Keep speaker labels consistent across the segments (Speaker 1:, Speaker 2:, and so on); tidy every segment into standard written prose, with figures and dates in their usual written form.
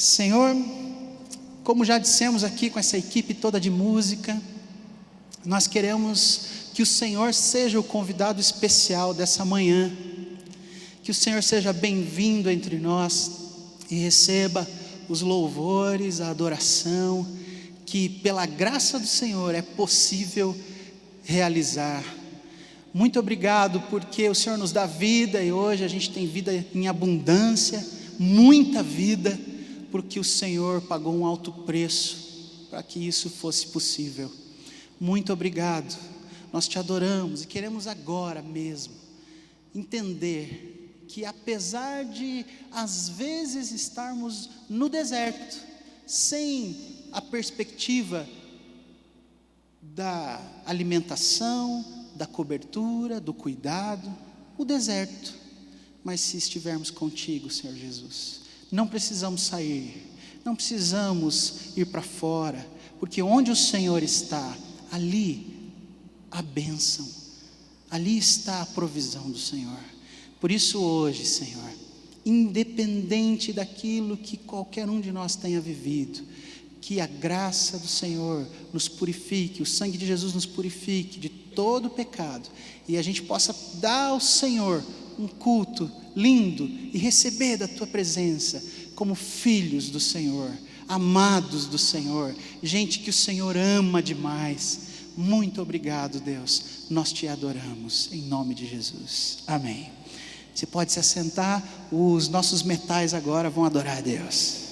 Speaker 1: Senhor, como já dissemos aqui com essa equipe toda de música, nós queremos que o Senhor seja o convidado especial dessa manhã, que o Senhor seja bem-vindo entre nós e receba os louvores, a adoração, que pela graça do Senhor é possível realizar. Muito obrigado porque o Senhor nos dá vida e hoje a gente tem vida em abundância, muita vida, porque o Senhor pagou um alto preço para que isso fosse possível. Muito obrigado, nós te adoramos e queremos agora mesmo entender que apesar de às vezes estarmos no deserto, sem a perspectiva da alimentação, da cobertura, do cuidado, o deserto, mas se estivermos contigo, Senhor Jesus, não precisamos sair, não precisamos ir para fora, porque onde o Senhor está, ali a bênção, ali está a provisão do Senhor. Por isso hoje, Senhor, independente daquilo que qualquer um de nós tenha vivido, que a graça do Senhor nos purifique, o sangue de Jesus nos purifique de todo pecado, e a gente possa dar ao Senhor um culto lindo e receber da tua presença como filhos do Senhor, amados do Senhor, gente que o Senhor ama demais. Muito obrigado, Deus, nós te adoramos em nome de Jesus, amém. Você pode se assentar, os nossos metais agora vão adorar a Deus.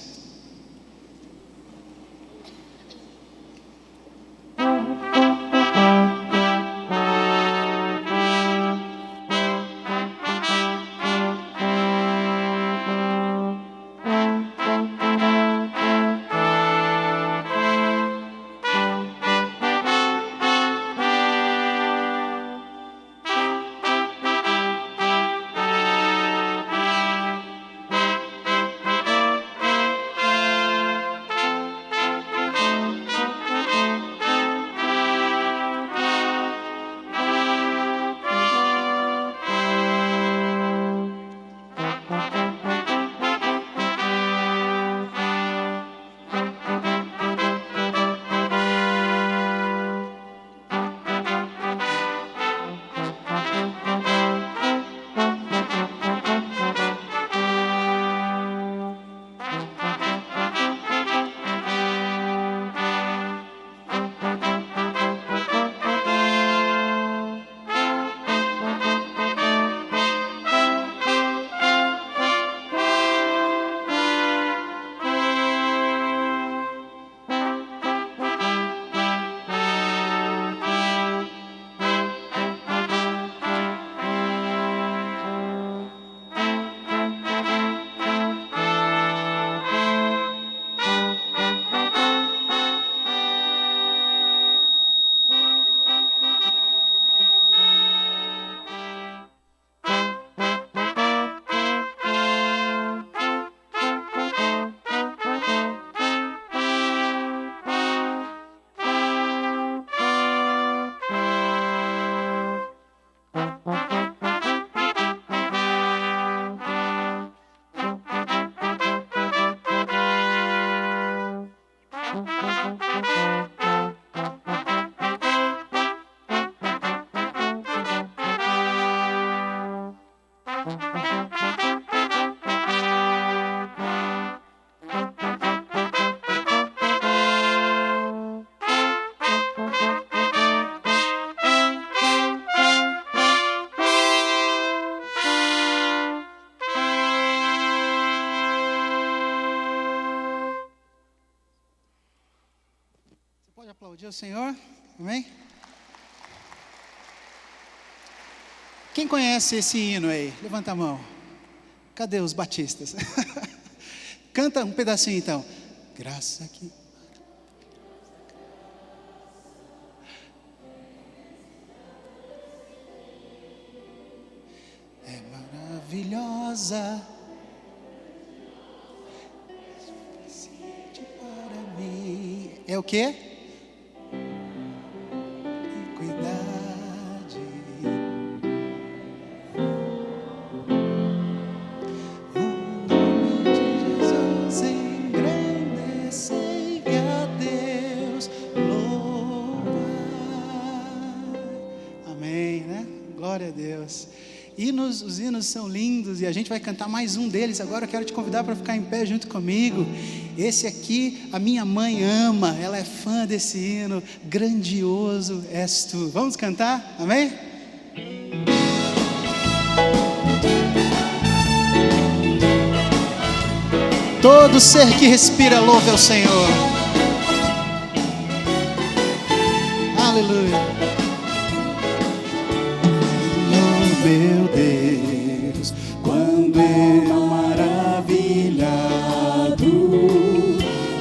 Speaker 1: Pode aplaudir o Senhor, amém? Quem conhece esse hino aí? Levanta a mão. Cadê os batistas? Canta um pedacinho então. Graça que... é maravilhosa, suficiente para mim. É o quê? Os hinos são lindos e a gente vai cantar mais um deles. Agora eu quero te convidar para ficar em pé junto comigo. Esse aqui a minha mãe ama, ela é fã desse hino. Grandioso és tu. Vamos cantar? Amém? Todo ser que respira louve ao Senhor. Aleluia.
Speaker 2: Meu Deus, quando eu maravilhado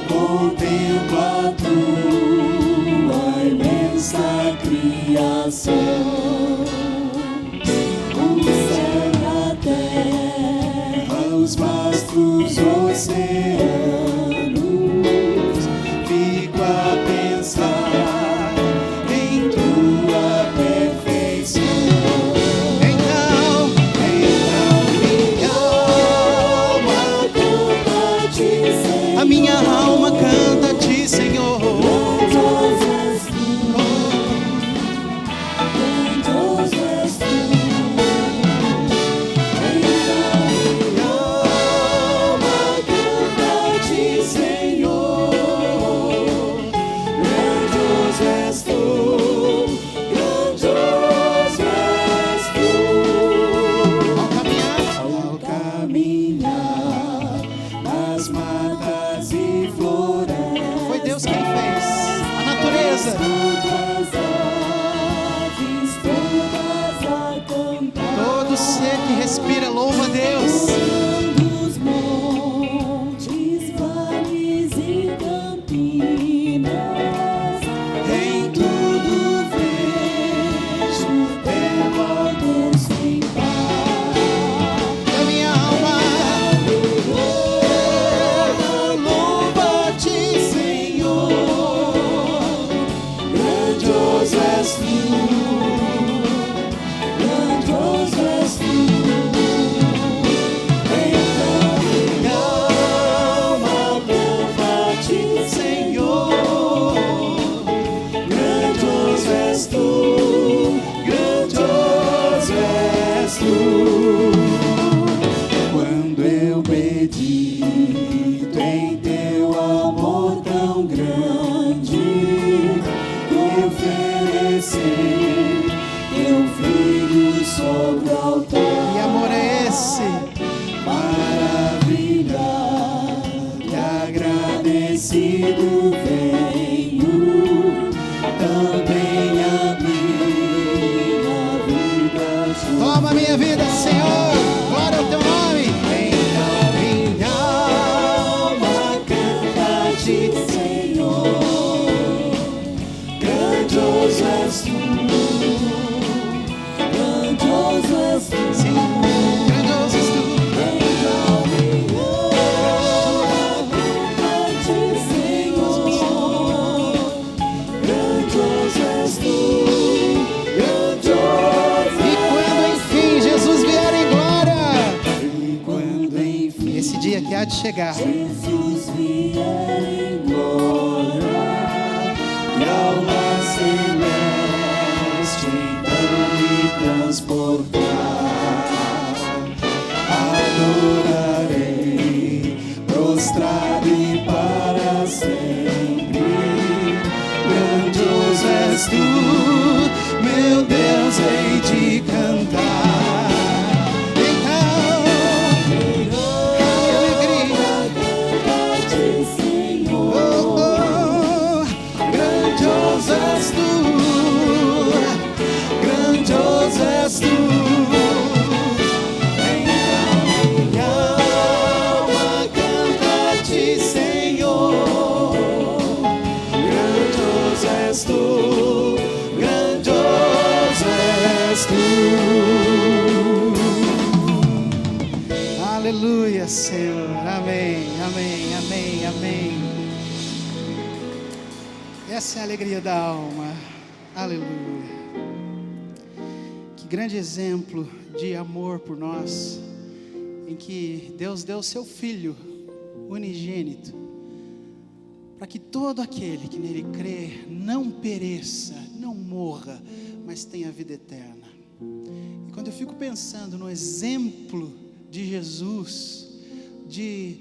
Speaker 2: contemplo a tua imensa criação, o céu e a terra, os vastos oceanos, fico a pensar em tua perfeição.
Speaker 1: A minha alma canta a ti, Senhor. Todo ser que respira louva a Deus.
Speaker 2: Dos montes, vales e campinas, em tudo vejo teu poder sem par.
Speaker 1: A minha alma
Speaker 2: louva a ti, Senhor. Grandioso és tu. Quando eu medito em teu amor tão grande, tu oferecer teu filho sobre o altar.
Speaker 1: Que amor é esse?
Speaker 2: Maravilhado e agradecido venho também a minha vida.
Speaker 1: Toma minha vida, Senhor. Glória ao teu nome.
Speaker 2: Então minha alma canta a ti, Senhor. Grandioso és tu. Grandioso és tu.
Speaker 1: Sim, grandioso és tu.
Speaker 2: Então minha alma canta a ti, Senhor. Grandioso és tu.
Speaker 1: Esse dia que há de chegar.
Speaker 2: Jesus vier em glória e ao lar celeste então me transportar. Adorarei, prostrado e para sempre. Grandioso és tu, meu Deus, hei de cantar. Grandioso és tu, então minha alma canta a ti, Senhor. Grandioso és tu, grandioso és tu.
Speaker 1: Aleluia, Senhor. Amém, amém, amém, amém. Essa é a alegria da alma. Aleluia. Que grande exemplo de amor por nós, em que Deus deu o seu Filho unigênito, para que todo aquele que nele crê não pereça, não morra, mas tenha vida eterna. E quando eu fico pensando no exemplo de Jesus, de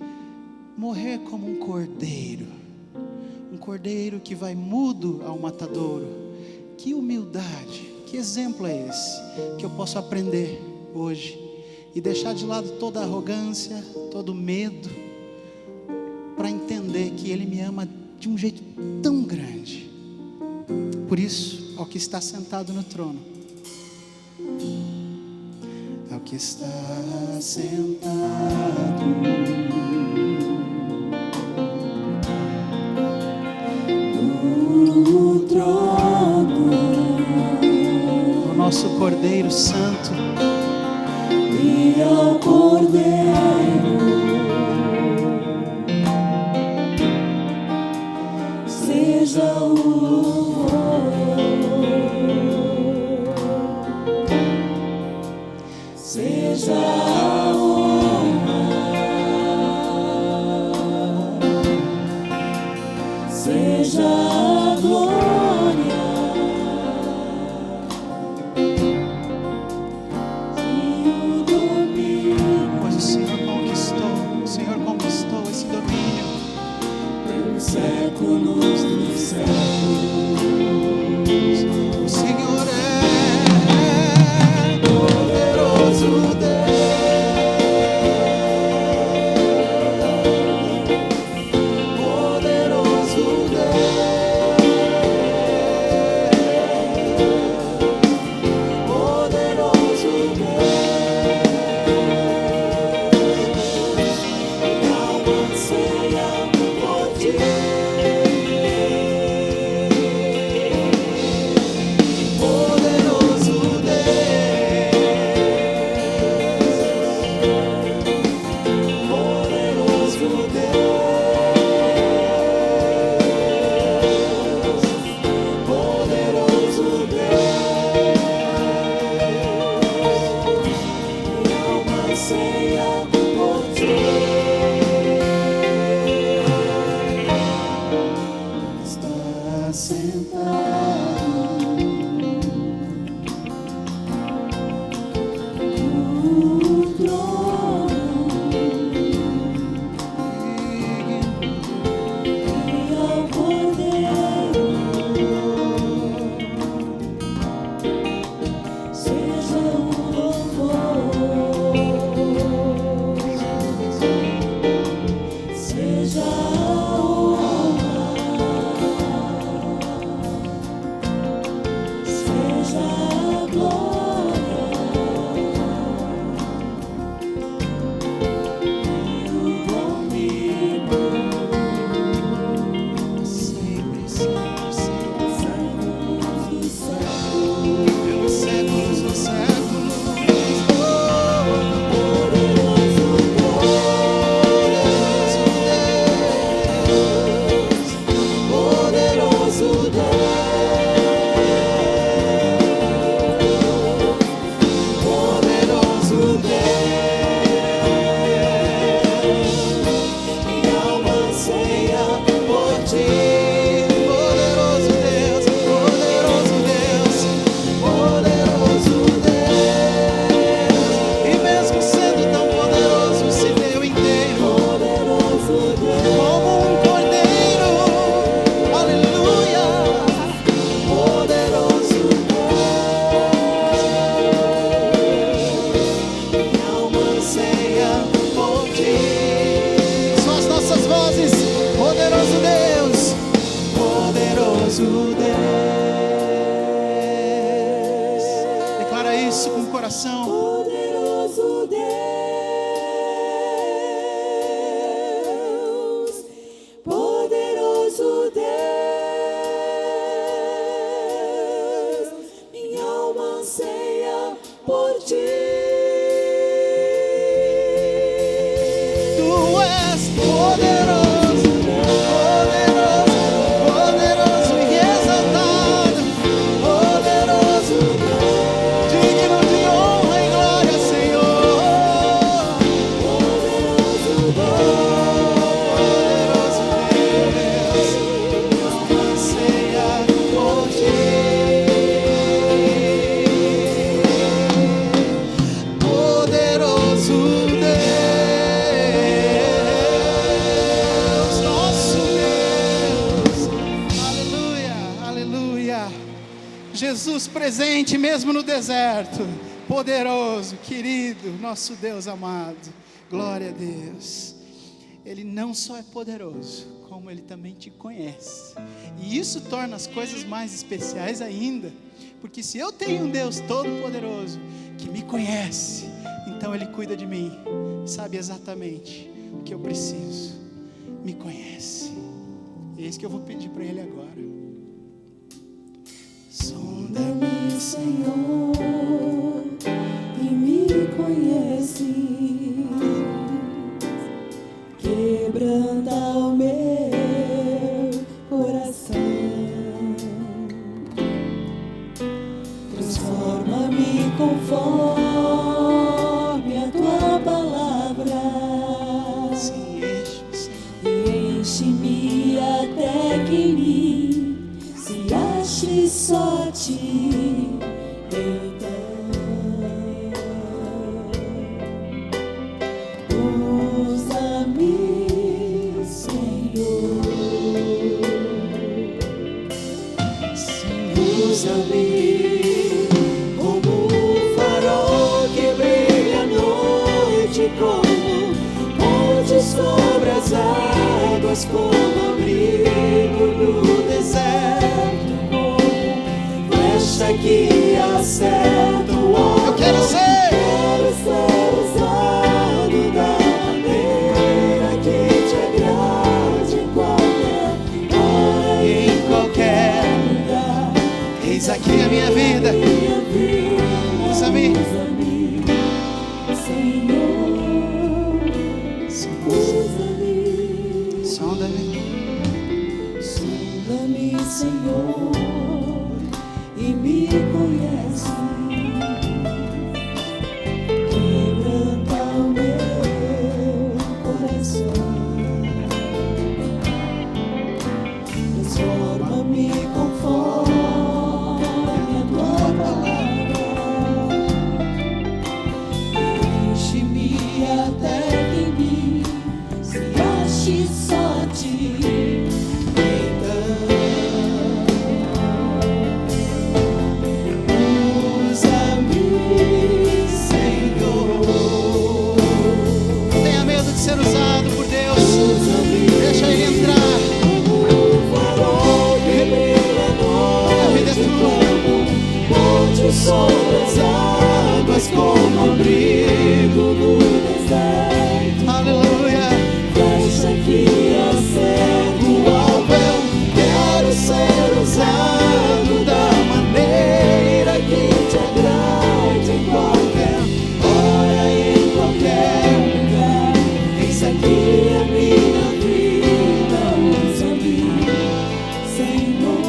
Speaker 1: morrer como um cordeiro que vai mudo ao matadouro. Que humildade, que exemplo é esse, que eu posso aprender hoje, e deixar de lado toda a arrogância, todo o medo, para entender que Ele me ama de um jeito tão grande. Por isso, ao que está sentado no trono, ao que está sentado no trono, o nosso Cordeiro Santo,
Speaker 2: e ao Cordeiro seja o louvor, seja a honra, seja a glória, e o domínio,
Speaker 1: pois o Senhor conquistou esse domínio
Speaker 2: pelos séculos dos séculos.
Speaker 1: O Senhor é poderoso Deus, poderoso Deus, poderoso Deus, e alma anseia por ti.
Speaker 2: coração. Poderoso Deus, poderoso Deus, minha alma anseia por ti.
Speaker 1: Tu és poderoso, poderoso, poderoso e exaltado, poderoso, digno de honra e glória, Senhor. Poderoso Deus, minha alma anseia por ti. Jesus presente mesmo no deserto, poderoso, querido, nosso Deus amado, glória a Deus. Ele não só é poderoso, como Ele também te conhece, e isso torna as coisas mais especiais ainda, porque se eu tenho um Deus todo poderoso, que me conhece, então Ele cuida de mim, sabe exatamente o que eu preciso, me conhece. É isso que eu vou pedir para Ele agora.
Speaker 2: Sonda-me, Senhor, e me conhece, quebranta o meu coração, transforma-me conforme a tua palavra,
Speaker 1: Sim,
Speaker 2: e enche-me até que em mim se ache só ti. Usa-me, Senhor, usa-me como um farol que brilha à noite, como ponte sobre as águas, como abrigo no deserto, como flecha que acerta o alvo.
Speaker 1: eu quero ser
Speaker 2: Usado da maneira que te agrade, em qualquer hora e em qualquer lugar.
Speaker 1: eis aqui a minha vida,
Speaker 2: Minha vida,
Speaker 1: usa-me,
Speaker 2: usa-me, Senhor, usa-me.
Speaker 1: sonda-me,
Speaker 2: Sonda-me, Senhor, e me conhece, quebranta o meu coração, transforma-me conforme a tua palavra, enche-me até que em mim se ache só ti.
Speaker 1: não tenha medo de ser usado por Deus, deixa Ele entrar, a vida é tua,
Speaker 2: Sobre as águas, como abrigo no deserto,
Speaker 1: aleluia,
Speaker 2: flecha que acerta o alvo. Eu quero ser usado da maneira que te agrade, em qualquer hora e em qualquer lugar. Eis aqui a minha vida, usa-me, Senhor,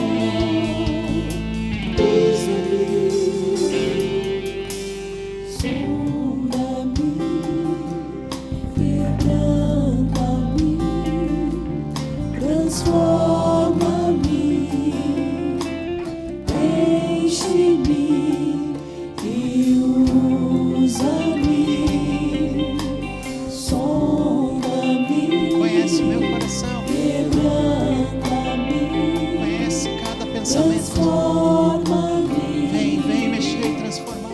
Speaker 2: usa-me. Sonda-me, quebranta-me, transforma-me, enche-me e usa-me. Sonda-me,
Speaker 1: conhece o meu coração,
Speaker 2: quebranta-me,
Speaker 1: conhece cada pensamento,
Speaker 2: transforma-me,
Speaker 1: vem mexer e transformar,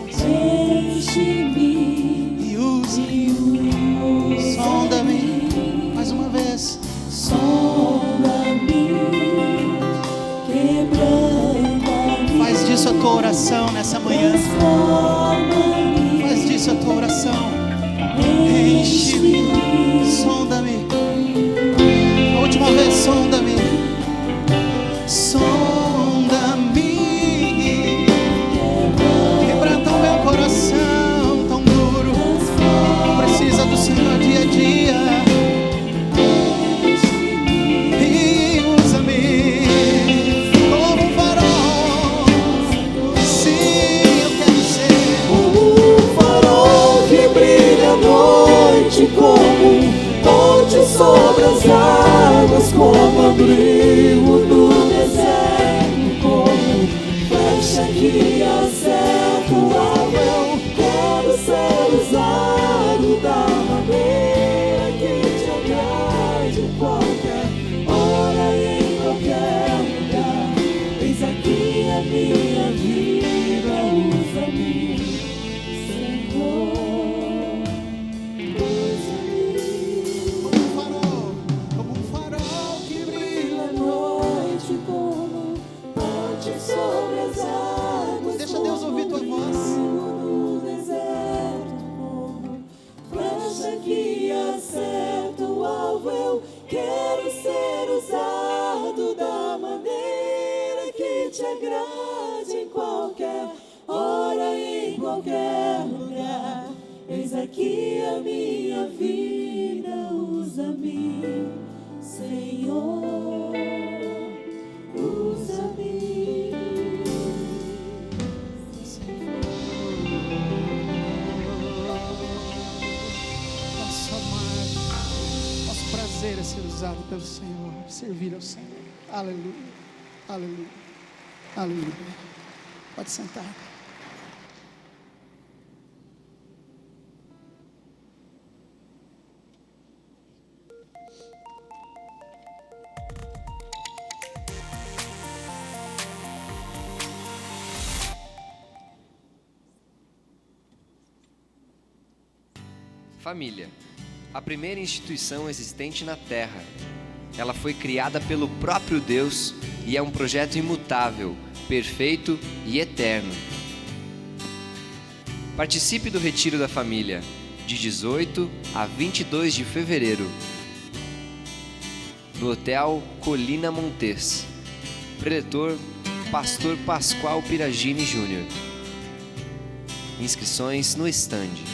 Speaker 2: enche-me
Speaker 1: e usa, sonda-me, mais uma vez,
Speaker 2: sonda-me, quebranta-me,
Speaker 1: faz disso a tua oração nessa manhã,
Speaker 2: transforma-me,
Speaker 1: faz disso a tua oração, enche-me, sonda-me, a última vez, sonda-me, sonda-me, quebranta o meu coração tão duro, precisa do Senhor dia a dia, e usa-me como um farol, sim, eu quero ser,
Speaker 2: como um farol que brilha à noite, como ponte sobre as águas, como abrigo no deserto, como flecha que acerta o alvo. Eu quero ser usado da maneira que te agrade, em qualquer hora e em qualquer lugar. Eis aqui a minha vida. ser usado da maneira que te agrade, em qualquer hora, em qualquer lugar. Eis aqui a minha vida, usa-me, Senhor, usa-me.
Speaker 1: Nosso amado, nosso prazer é ser usado pelo Senhor, servir ao Senhor. Aleluia, aleluia, aleluia. Pode sentar.
Speaker 3: Família, a primeira instituição existente na Terra. Ela foi criada pelo próprio Deus e é um projeto imutável, perfeito e eterno. Participe do Retiro da Família, de 18 a 22 de fevereiro, no Hotel Colina Montes. Preletor, Pastor Pascoal Piragini Júnior. Inscrições no estande.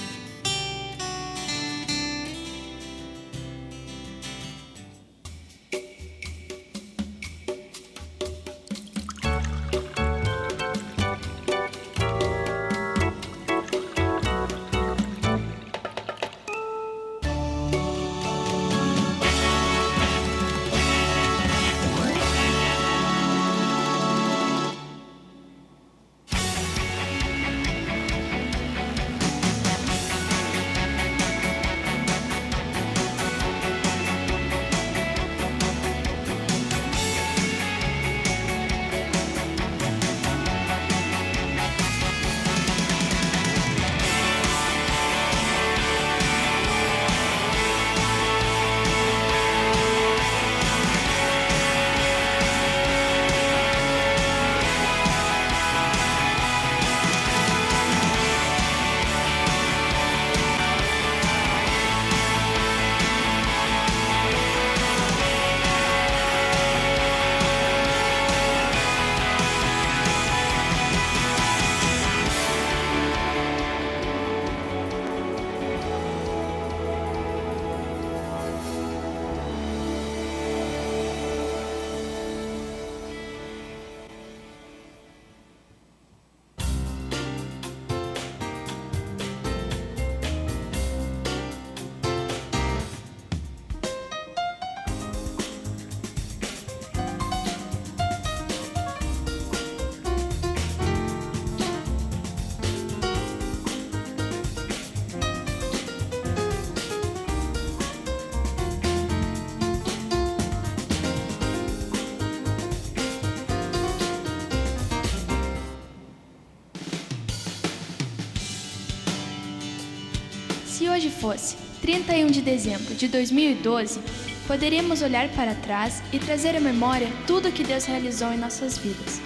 Speaker 4: Se hoje fosse 31 de dezembro de 2012, poderíamos olhar para trás e trazer à memória tudo o que Deus realizou em nossas vidas.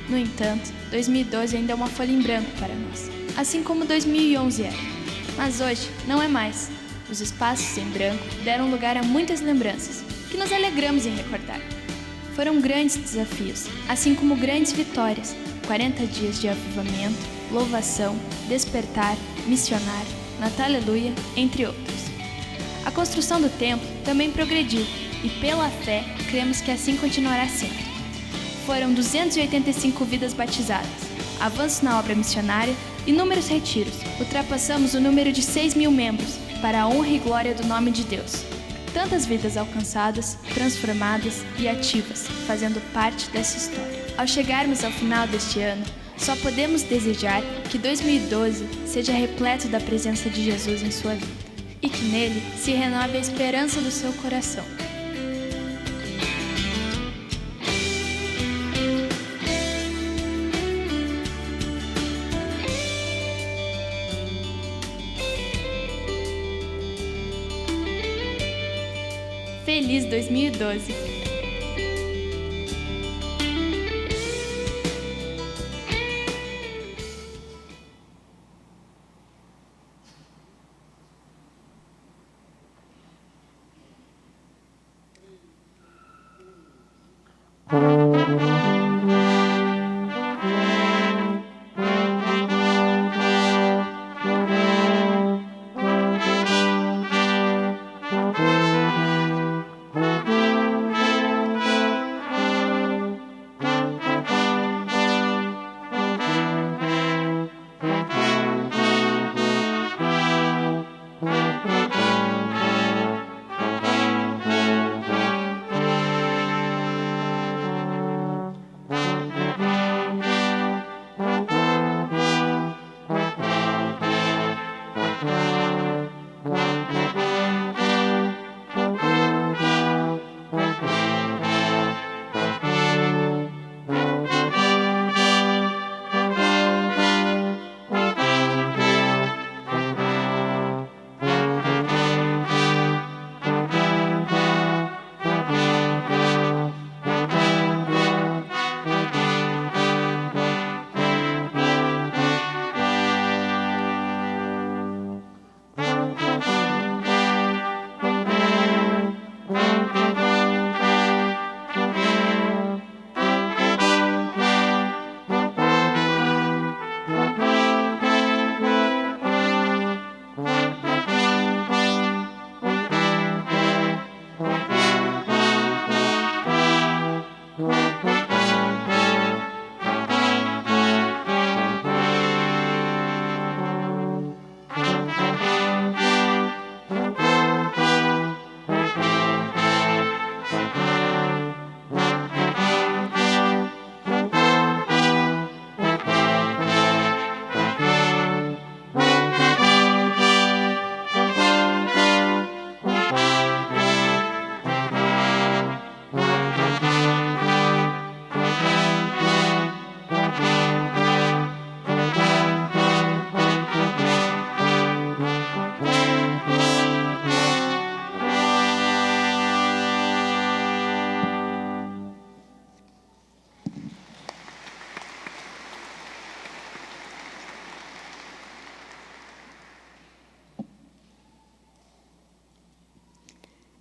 Speaker 4: No entanto, 2012 ainda é uma folha em branco para nós, assim como 2011 era. Mas hoje não é mais. Os espaços em branco deram lugar a muitas lembranças, que nos alegramos em recordar. Foram grandes desafios, assim como grandes vitórias, 40 dias de avivamento, louvação, despertar, missionar, Natal Aleluia, entre outros. A construção do templo também progrediu e, pela fé, cremos que assim continuará sempre. Foram 285 vidas batizadas, avanço na obra missionária, inúmeros retiros, ultrapassamos o número de 6.000 membros, para a honra e glória do nome de Deus. Tantas vidas alcançadas, transformadas e ativas, fazendo parte dessa história. Ao chegarmos ao final deste ano, só podemos desejar que 2012 seja repleto da presença de Jesus em sua vida e que nele se renove a esperança do seu coração. Feliz 2012!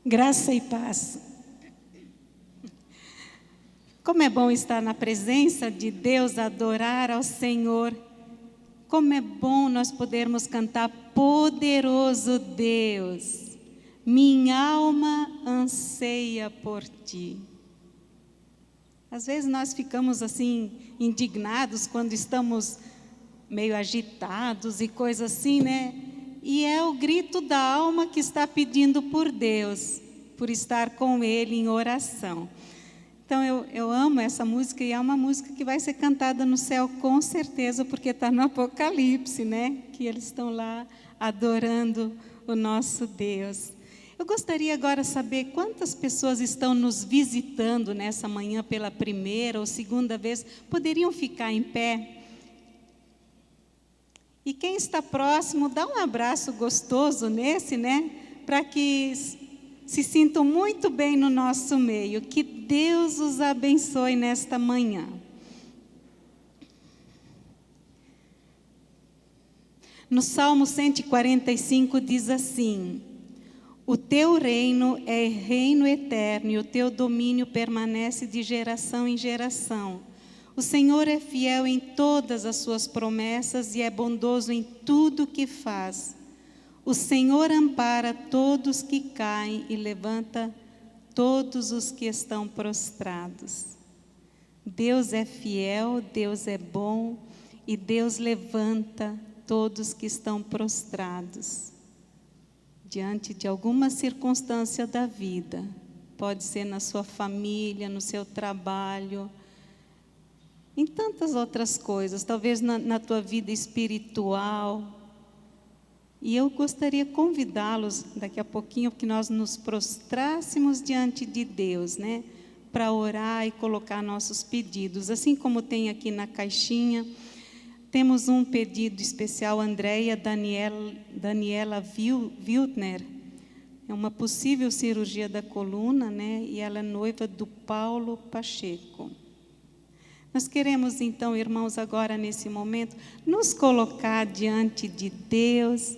Speaker 5: Graça e paz. Como é bom estar na presença de Deus, adorar ao Senhor. Como é bom nós podermos cantar: poderoso Deus, minha alma anseia por ti. Às vezes nós ficamos assim, indignados quando estamos meio agitados e coisa assim, né? E é o grito da alma que está pedindo por Deus, por estar com Ele em oração. Então eu amo essa música, e é uma música que vai ser cantada no céu com certeza, porque está no Apocalipse, né? Que eles estão lá adorando o nosso Deus. Eu gostaria agora de saber quantas pessoas estão nos visitando nessa manhã pela primeira ou segunda vez. Poderiam ficar em pé? E quem está próximo, dá um abraço gostoso nesse, né? Para que se sintam muito bem no nosso meio. Que Deus os abençoe nesta manhã. No Salmo 145 diz assim: o teu reino é reino eterno e o teu domínio permanece de geração em geração. O Senhor é fiel em todas as suas promessas e é bondoso em tudo que faz. O Senhor ampara todos que caem e levanta todos os que estão prostrados. Deus é fiel, Deus é bom e Deus levanta todos que estão prostrados diante de alguma circunstância da vida. Pode ser na sua família, no seu trabalho, em tantas outras coisas, talvez na tua vida espiritual. E eu gostaria de convidá-los daqui a pouquinho que nós nos prostrássemos diante de Deus, né? Para orar e colocar nossos pedidos. Assim como tem aqui na caixinha, temos um pedido especial. Andréia Daniela Wiltner. É uma possível cirurgia da coluna, né? E ela é noiva do Paulo Pacheco. Nós queremos então, irmãos, agora nesse momento, nos colocar diante de Deus,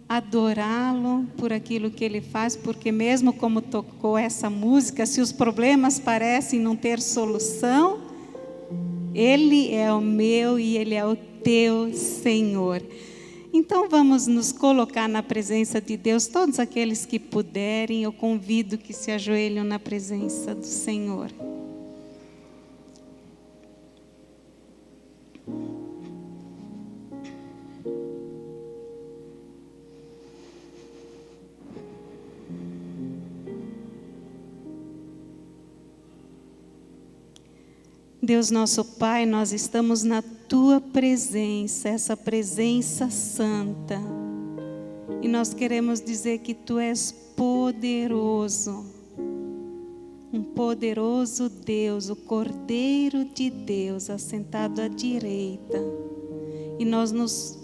Speaker 5: adorá-lo por aquilo que Ele faz, porque mesmo como tocou essa música, se os problemas parecem não ter solução, Ele é o meu e Ele é o teu Senhor. Então vamos nos colocar na presença de Deus, todos aqueles que puderem, eu convido que se ajoelhem na presença do Senhor. Deus nosso Pai, nós estamos na Tua presença, essa presença santa. E nós queremos dizer que Tu és poderoso. Um poderoso Deus, o Cordeiro de Deus, assentado à direita. E nós nos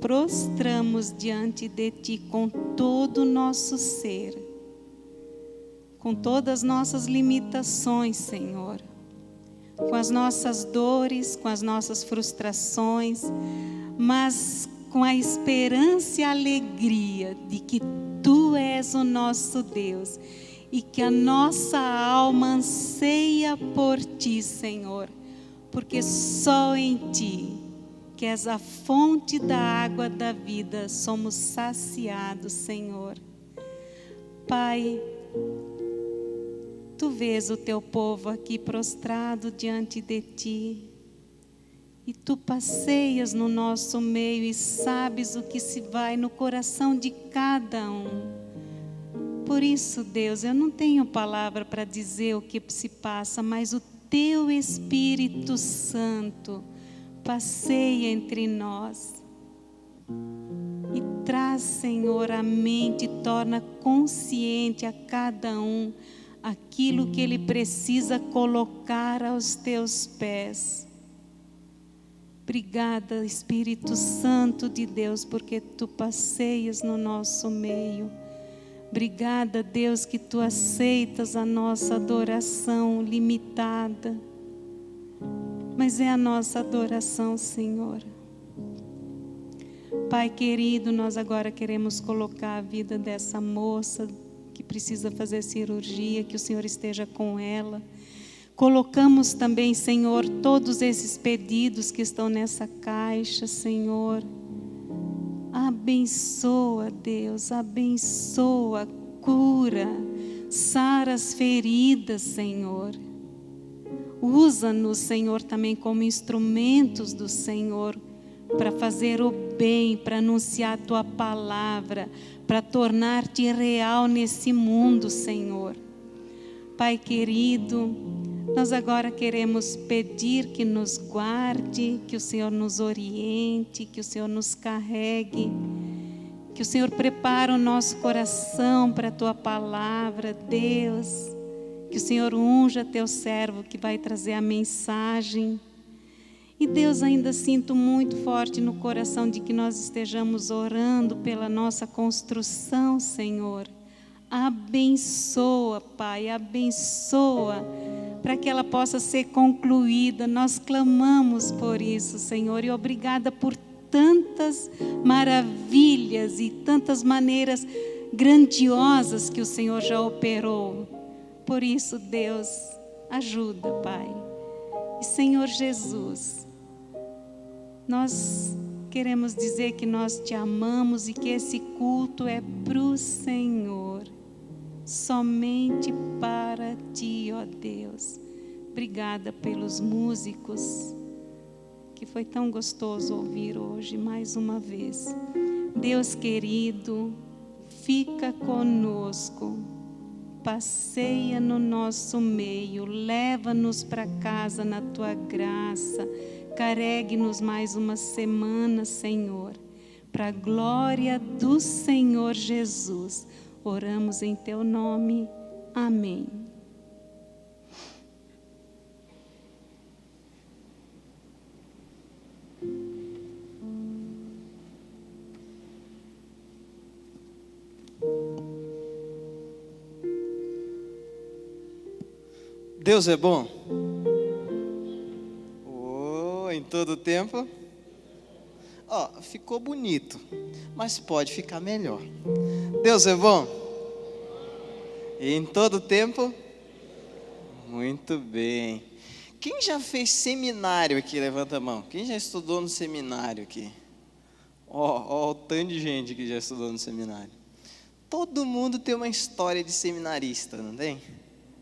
Speaker 5: prostramos diante de Ti com todo o nosso ser. Com todas as nossas limitações, Senhor. Com as nossas dores, com as nossas frustrações, mas com a esperança e a alegria de que Tu és o nosso Deus e que a nossa alma anseia por Ti, Senhor, porque só em Ti, que és a fonte da água da vida, somos saciados, Senhor. Pai, Tu vês o Teu povo aqui prostrado diante de Ti. E Tu passeias no nosso meio e sabes o que se vai no coração de cada um. Por isso, Deus, eu não tenho palavra para dizer o que se passa, mas o Teu Espírito Santo passeia entre nós. E traz, Senhor, a mente, torna consciente a cada um aquilo que ele precisa colocar aos Teus pés. Obrigada, Espírito Santo de Deus, porque Tu passeias no nosso meio. Obrigada, Deus, que Tu aceitas a nossa adoração limitada. Mas é a nossa adoração, Senhor. Pai querido, nós agora queremos colocar a vida dessa moça que precisa fazer cirurgia, que o Senhor esteja com ela. Colocamos também, Senhor, todos esses pedidos que estão nessa caixa, Senhor. Abençoa, Deus, abençoa, cura, sara as feridas, Senhor. Usa-nos, Senhor, também como instrumentos do Senhor, para fazer o bem, para anunciar a Tua palavra, para tornar-te real nesse mundo, Senhor. Pai querido, nós agora queremos pedir que nos guarde, que o Senhor nos oriente, que o Senhor nos carregue, que o Senhor prepare o nosso coração para a Tua palavra, Deus, que o Senhor unja Teu servo que vai trazer a mensagem. E Deus, ainda sinto muito forte no coração de que nós estejamos orando pela nossa construção, Senhor. Abençoa, Pai, abençoa, para que ela possa ser concluída. Nós clamamos por isso, Senhor, e obrigada por tantas maravilhas e tantas maneiras grandiosas que o Senhor já operou. Por isso, Deus, ajuda, Pai. E Senhor Jesus, nós queremos dizer que nós Te amamos e que esse culto é para o Senhor, somente para Ti, ó Deus. Obrigada pelos músicos, que foi tão gostoso ouvir hoje mais uma vez. Deus querido, fica conosco, passeia no nosso meio, leva-nos para casa na Tua graça, carregue-nos mais uma semana, Senhor, para a glória do Senhor Jesus. Oramos em Teu nome. Amém.
Speaker 2: Deus é bom? Em todo tempo. Ó, ficou bonito, mas pode ficar melhor. Deus é bom? E em todo tempo? Muito bem. Quem já fez seminário aqui? Levanta a mão. Quem já estudou no seminário aqui? Ó, o tanto de gente que já estudou no seminário. Todo mundo tem uma história de seminarista, não tem?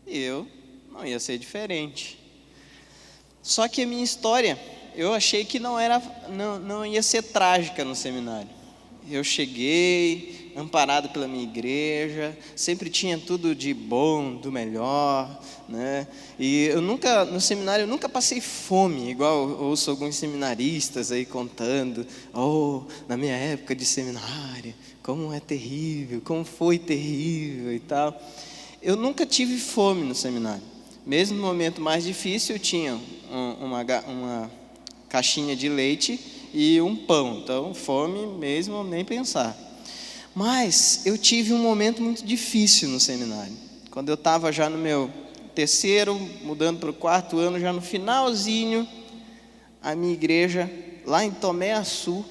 Speaker 2: Eu não ia ser diferente. Só que a minha história, eu achei que não ia ser trágica no seminário. Eu cheguei, amparado pela minha igreja, sempre tinha tudo de bom, do melhor, né? E no seminário eu nunca passei fome, igual eu ouço alguns seminaristas aí contando, na minha época de seminário, como é terrível, como foi terrível e tal. Eu nunca tive fome no seminário. Mesmo no momento mais difícil, eu tinha uma caixinha de leite e um pão. Então, fome mesmo, nem pensar. Mas eu tive um momento muito difícil no seminário. Quando eu estava já no meu terceiro, mudando para o quarto ano, já no finalzinho, a minha igreja, lá em Tomé Açu.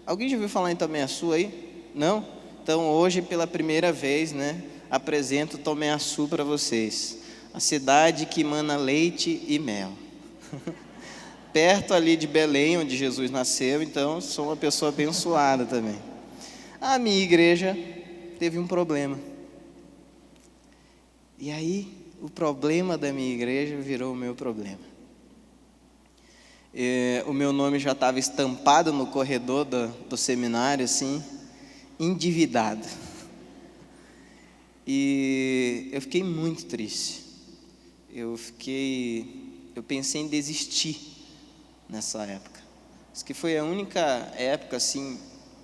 Speaker 2: Alguém já ouviu falar em Tomé Açu aí? Não? Então, hoje, pela primeira vez, né, apresento Tomé Açu para vocês. A cidade que emana leite e mel. Perto ali de Belém, onde Jesus nasceu, então sou uma pessoa abençoada também. A minha igreja teve um problema. E aí, o problema da minha igreja virou o meu problema. O meu nome já estava estampado no corredor do seminário, assim, endividado. E eu fiquei muito triste. Eu pensei em desistir nessa época. Isso que foi a única época assim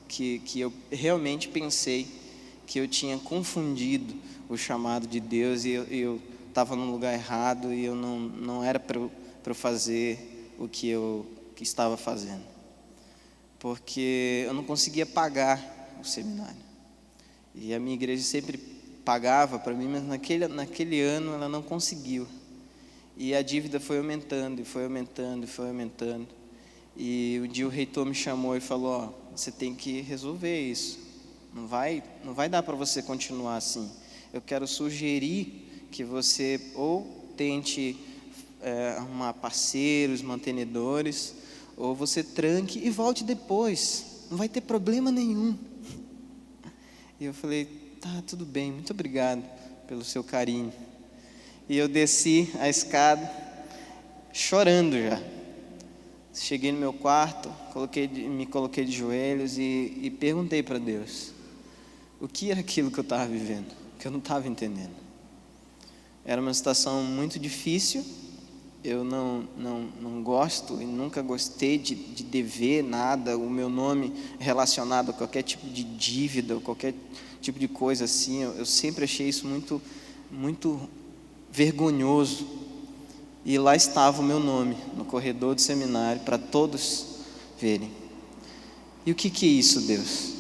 Speaker 2: que eu realmente pensei que eu tinha confundido o chamado de Deus e eu estava no lugar errado e eu não era para fazer o que eu estava fazendo, porque eu não conseguia pagar o seminário. E a minha igreja sempre pagava para mim, mas naquele ano ela não conseguiu. E a dívida foi aumentando, e foi aumentando, e foi aumentando. E um dia o reitor me chamou e falou: você tem que resolver isso. Não vai dar para você continuar assim. Eu quero sugerir que você ou tente arrumar parceiros, mantenedores, ou você tranque e volte depois. Não vai ter problema nenhum. E eu falei: tá, tudo bem, muito obrigado pelo seu carinho. E eu desci a escada, chorando já. Cheguei no meu quarto, me coloquei de joelhos e perguntei para Deus o que era aquilo que eu estava vivendo, que eu não estava entendendo. Era uma situação muito difícil. Eu não gosto e nunca gostei de dever nada, o meu nome relacionado a qualquer tipo de dívida, ou qualquer tipo de coisa assim. Eu sempre achei isso muito, muito vergonhoso. E lá estava o meu nome, no corredor do seminário, para todos verem. E o que é isso, Deus?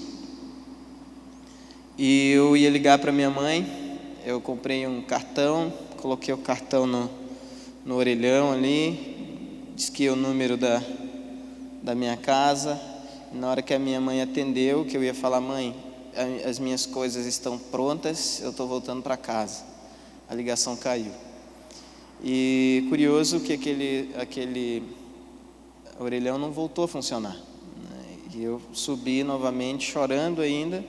Speaker 2: E eu ia ligar para minha mãe, eu comprei um cartão, coloquei o cartão no orelhão ali, disquei o número da minha casa. E na hora que a minha mãe atendeu, que eu ia falar: mãe, as minhas coisas estão prontas, eu estou voltando para casa. A ligação caiu. E curioso que aquele orelhão não voltou a funcionar. E eu subi novamente, chorando ainda,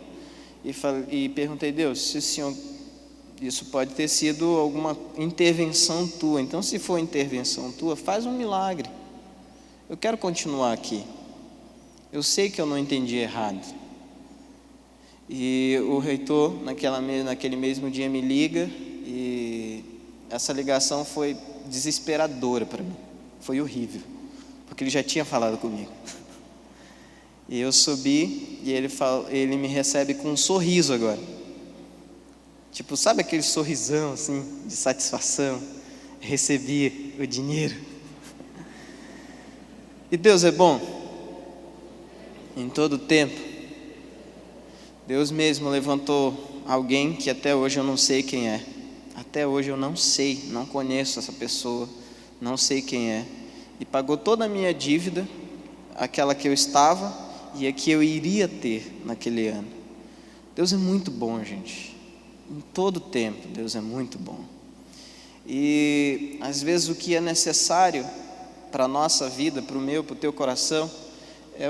Speaker 2: e perguntei: Deus, se o Senhor, isso pode ter sido alguma intervenção tua. Então, se for intervenção tua, faz um milagre. Eu quero continuar aqui. Eu sei que eu não entendi errado. E o reitor, naquele mesmo dia, me liga, e essa ligação foi desesperadora para mim. Foi horrível, porque ele já tinha falado comigo. E eu subi, e ele me recebe com um sorriso agora. Tipo, sabe aquele sorrisão assim, de satisfação? Recebi o dinheiro. E Deus é bom. Em todo tempo. Deus mesmo levantou alguém que até hoje eu não sei quem é. Até hoje eu não sei, não conheço essa pessoa, não sei quem é. E pagou toda a minha dívida, aquela que eu estava, e a que eu iria ter naquele ano. Deus é muito bom, gente. Em todo tempo, Deus é muito bom. E às vezes o que é necessário para a nossa vida, para o meu, para o teu coração, é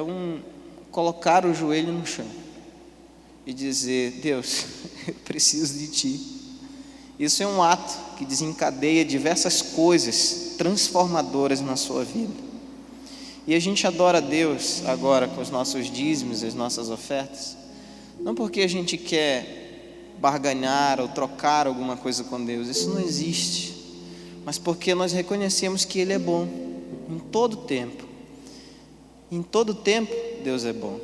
Speaker 2: colocar o joelho no chão e dizer: Deus, eu preciso de Ti. Isso é um ato que desencadeia diversas coisas transformadoras na sua vida. E a gente adora a Deus agora com os nossos dízimos, as nossas ofertas, não porque a gente quer barganhar ou trocar alguma coisa com Deus, isso não existe, mas porque nós reconhecemos que Ele é bom em todo tempo. Em todo tempo Deus é bom.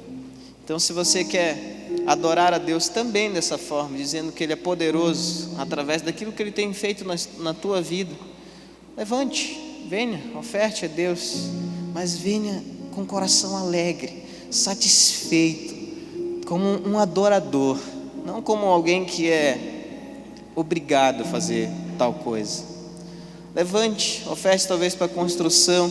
Speaker 2: Então, se você quer adorar a Deus também dessa forma, dizendo que Ele é poderoso através daquilo que Ele tem feito na tua vida, levante, venha, oferte a Deus, mas venha com o coração alegre, satisfeito, como um adorador, não como alguém que é obrigado a fazer tal coisa. Levante, oferte talvez para a construção,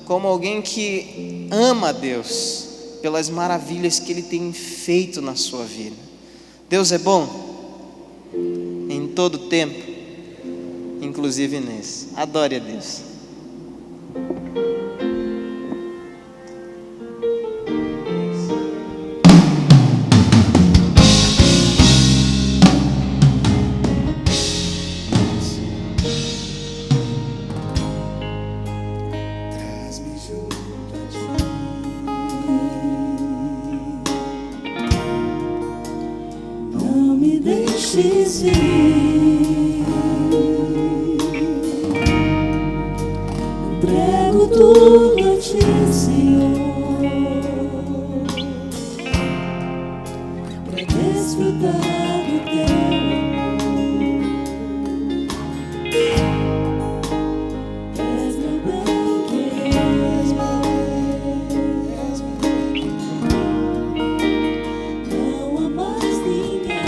Speaker 2: como alguém que ama a Deus pelas maravilhas que Ele tem feito na sua vida. Deus é bom em todo tempo, inclusive nesse. Adore a Deus.
Speaker 6: Entrego tudo a Ti, Senhor, para desfrutar do Teu amor. És meu bem-querer, não há mais ninguém.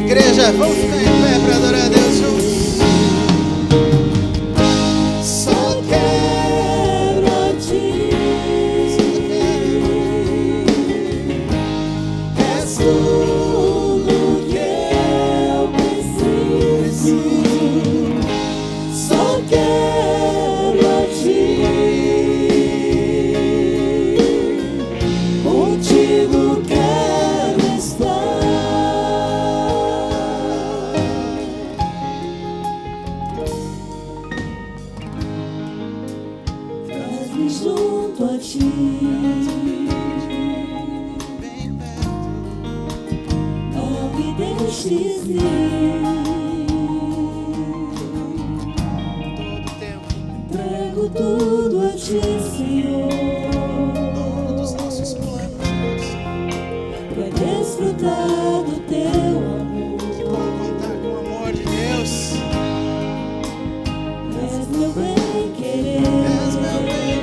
Speaker 1: Igreja, vamos ficar em pé para adorar a Deus juntos.
Speaker 6: Só quero a Ti, és tudo que eu preciso. Só quero a Ti, contigo quero estar. Traz-me junto a Ti, não me deixes ir. Entrego tudo a Ti, Senhor,
Speaker 1: Todos os nossos planos,
Speaker 6: para desfrutar do Teu amor.
Speaker 1: que bom contar com o amor de Deus.
Speaker 6: És meu bem-querer,
Speaker 1: És meu bem,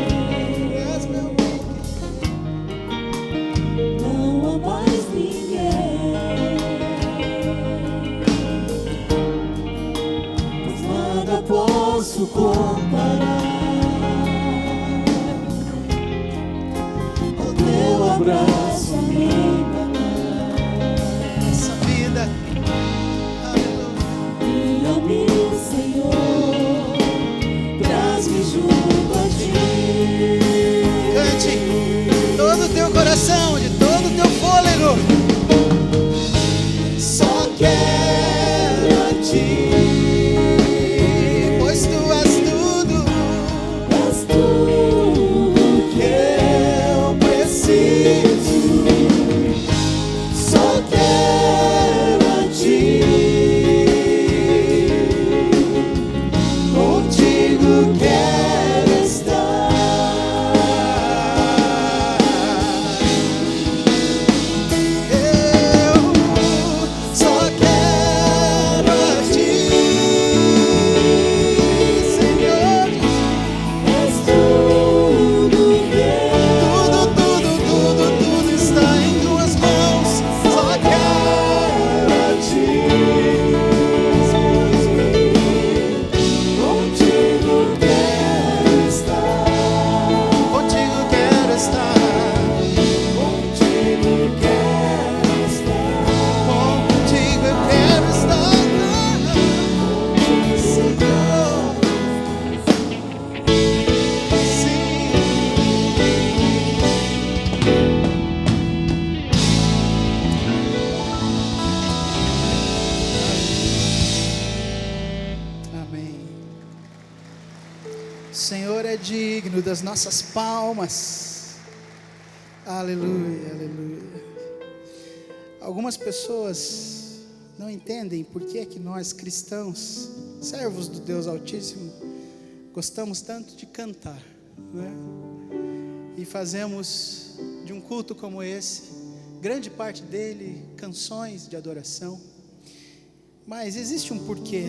Speaker 1: és meu bem.
Speaker 6: não há mais ninguém, pois nada posso comparar ao Teu abraço, a minha mão.
Speaker 1: Essa vida, aleluia.
Speaker 6: Guia-me, Senhor, traz-me junto a Ti.
Speaker 1: Cante todo o teu coração, de todo o teu fôlego.
Speaker 6: Só quero a Ti,
Speaker 1: Pois Tu és tudo.
Speaker 6: és tudo que eu preciso. Só quero a Ti, contigo quero estar.
Speaker 1: das nossas palmas. Aleluia, aleluia. Algumas pessoas não entendem por que é que nós cristãos, servos do Deus Altíssimo, gostamos tanto de cantar, né? E fazemos de um culto como esse, grande parte dele, canções de adoração. Mas existe um porquê.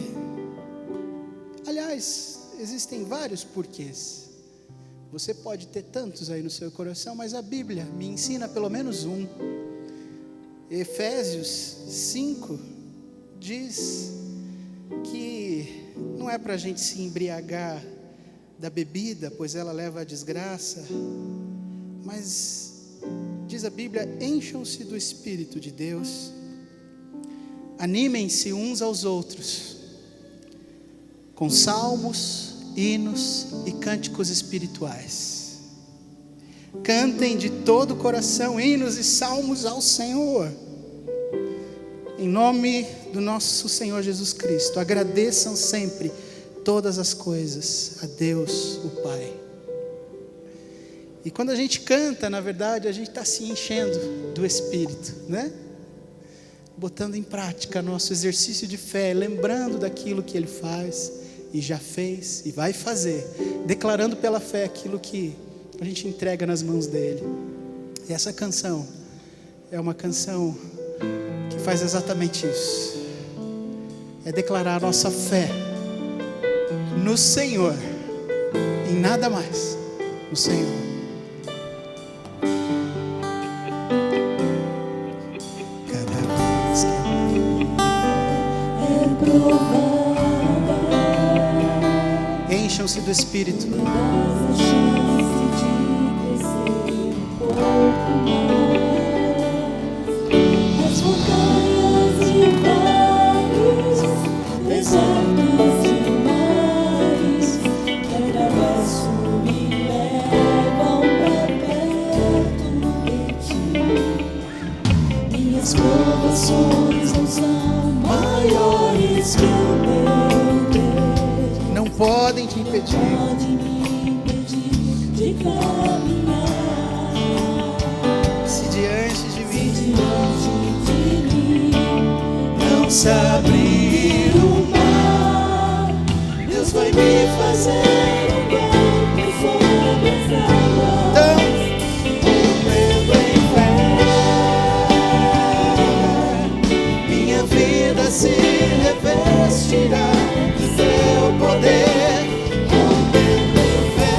Speaker 1: Aliás, existem vários porquês. Você pode ter tantos aí no seu coração, mas a Bíblia me ensina pelo menos um. Efésios 5 diz que não é para a gente se embriagar da bebida, pois ela leva à desgraça, mas diz a Bíblia: encham-se do Espírito de Deus, animem-se uns aos outros, com salmos, hinos e cânticos espirituais. Cantem de todo o coração hinos e salmos ao Senhor, em nome do nosso Senhor Jesus Cristo. Agradeçam sempre todas as coisas a Deus o Pai. E quando a gente canta, na verdade, a gente está se enchendo do Espírito, né? Botando em prática nosso exercício de fé, lembrando daquilo que Ele faz e já fez e vai fazer, declarando pela fé aquilo que a gente entrega nas mãos dEle. E essa canção é uma canção que faz exatamente isso. É declarar a nossa fé no Senhor, em nada mais, no Senhor. Cada vez que
Speaker 6: é provada,
Speaker 1: encham-se do Espírito.
Speaker 6: me dás a chance de crescer um pouco mais. As montanhas e vales, desertos e mares que atravesso me levam pra perto de ti. Minhas provações não são maiores que o meu Deus.
Speaker 1: Não podem te impedir.
Speaker 6: Pode me impedir de caminhar.
Speaker 1: Se diante de
Speaker 6: Se
Speaker 1: mim
Speaker 6: diante de mim
Speaker 1: não se abrir o mar,
Speaker 6: Deus vai me fazer um barco sobre as águas.
Speaker 1: rompendo em fé, minha vida se revestirá do teu poder. Rompendo em fé,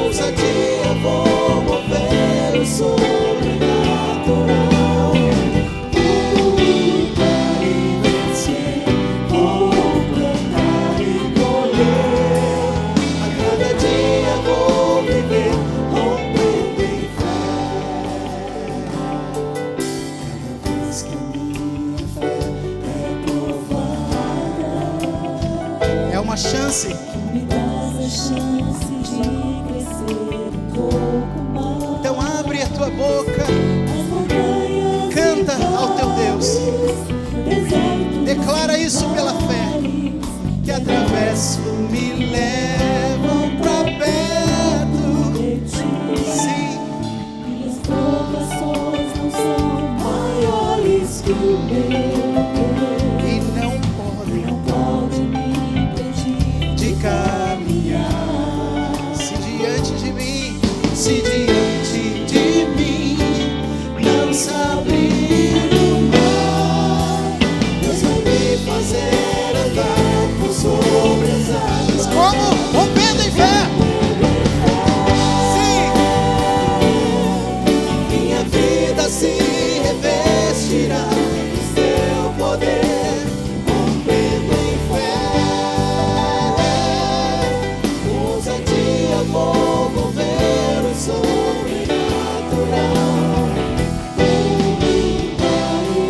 Speaker 1: ousadia vou mover o sobrenatural.
Speaker 6: Vou lutar e vencer, vou plantar e colher.
Speaker 1: A cada dia vou viver rompendo em fé.
Speaker 6: Cada vez que a minha fé é provada,
Speaker 1: É uma chance.
Speaker 6: me dás a chance de crescer um pouco mais.
Speaker 1: Então abre a tua boca,
Speaker 6: As montanhas
Speaker 1: canta ao teu Deus,
Speaker 6: desertos,
Speaker 1: declara isso pela fé, que atravesso me levam pra perto.
Speaker 6: de ti.
Speaker 1: Sim,
Speaker 6: Minhas provações não são maiores que o meu Deus.
Speaker 1: e não podem
Speaker 6: Não pode me impedir
Speaker 1: de caminhar. Se diante de mim não se abrir o mar,
Speaker 6: Deus vai me fazer andar por sobre as águas.
Speaker 1: como? Rompendo em fé. Sim,
Speaker 6: Minha vida se revestirá do teu poder, rompendo em fé. Ousadia vou mover o sobrenatural.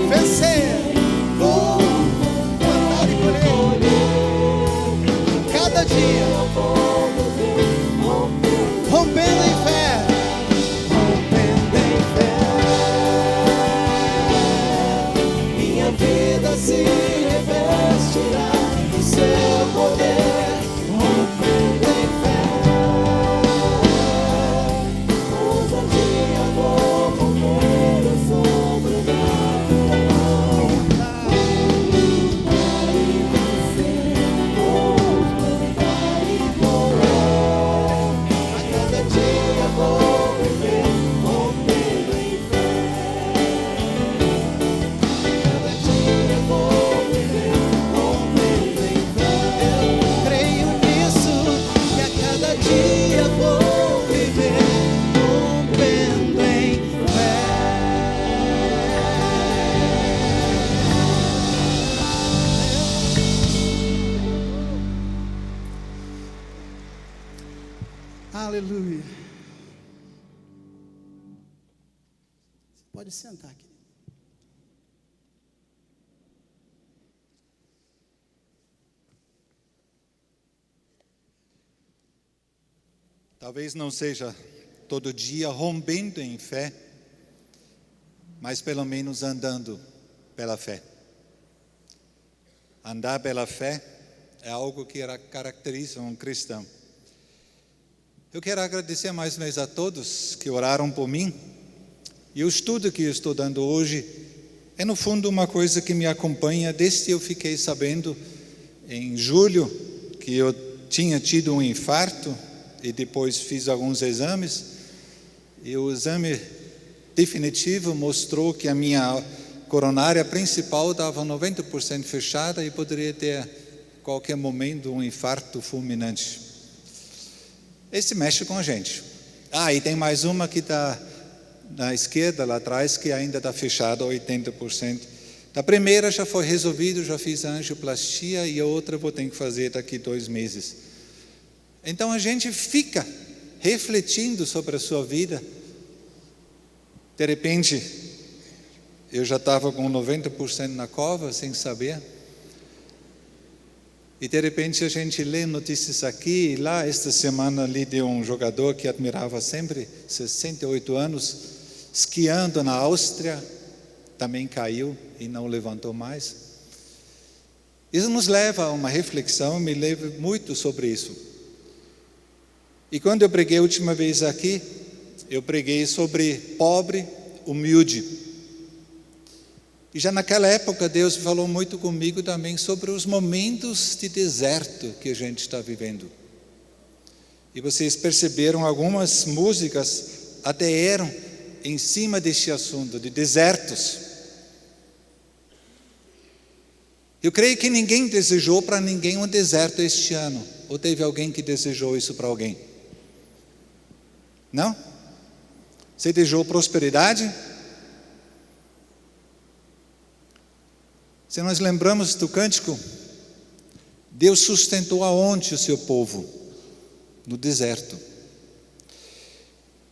Speaker 1: vencer,
Speaker 6: Vou
Speaker 1: plantar e colher. Cada dia
Speaker 6: vou mover,
Speaker 1: rompendo em fé.
Speaker 6: rompendo em fé. Minha vida se revestirá do seu poder, rompendo
Speaker 1: Aleluia. Pode sentar, querido.
Speaker 7: Talvez não seja todo dia rompendo em fé, mas pelo menos andando pela fé. Andar pela fé é algo que caracteriza um cristão. Eu quero agradecer mais uma vez a todos que oraram por mim. E o estudo que eu estou dando hoje é, no fundo, uma coisa que me acompanha desde que eu fiquei sabendo, em julho, que eu tinha tido um infarto e depois fiz alguns exames. E o exame definitivo mostrou que a minha coronária principal estava 90% fechada e poderia ter, a qualquer momento, um infarto fulminante. Esse mexe com a gente. E tem mais uma que está na esquerda, lá atrás, que ainda está fechada, 80%. A primeira já foi resolvida, já fiz a angioplastia, e a outra vou ter que fazer daqui 2 meses. Então a gente fica refletindo sobre a sua vida. De repente, eu já estava com 90% na cova, sem saber. E de repente a gente lê notícias aqui e lá. Esta semana li de um jogador que admirava sempre, 68 anos, esquiando na Áustria, também caiu e não levantou mais. Isso nos leva a uma reflexão, me leva muito sobre isso. E quando eu preguei a última vez aqui, eu preguei sobre pobre, humilde. E já naquela época Deus falou muito comigo também sobre os momentos de deserto que a gente está vivendo. E vocês perceberam, algumas músicas até eram em cima deste assunto, de desertos. Eu creio que ninguém desejou para ninguém um deserto este ano. Ou teve alguém que desejou isso para alguém? Não? Você desejou prosperidade? Se nós lembramos do cântico, Deus sustentou aonde o seu povo? No deserto.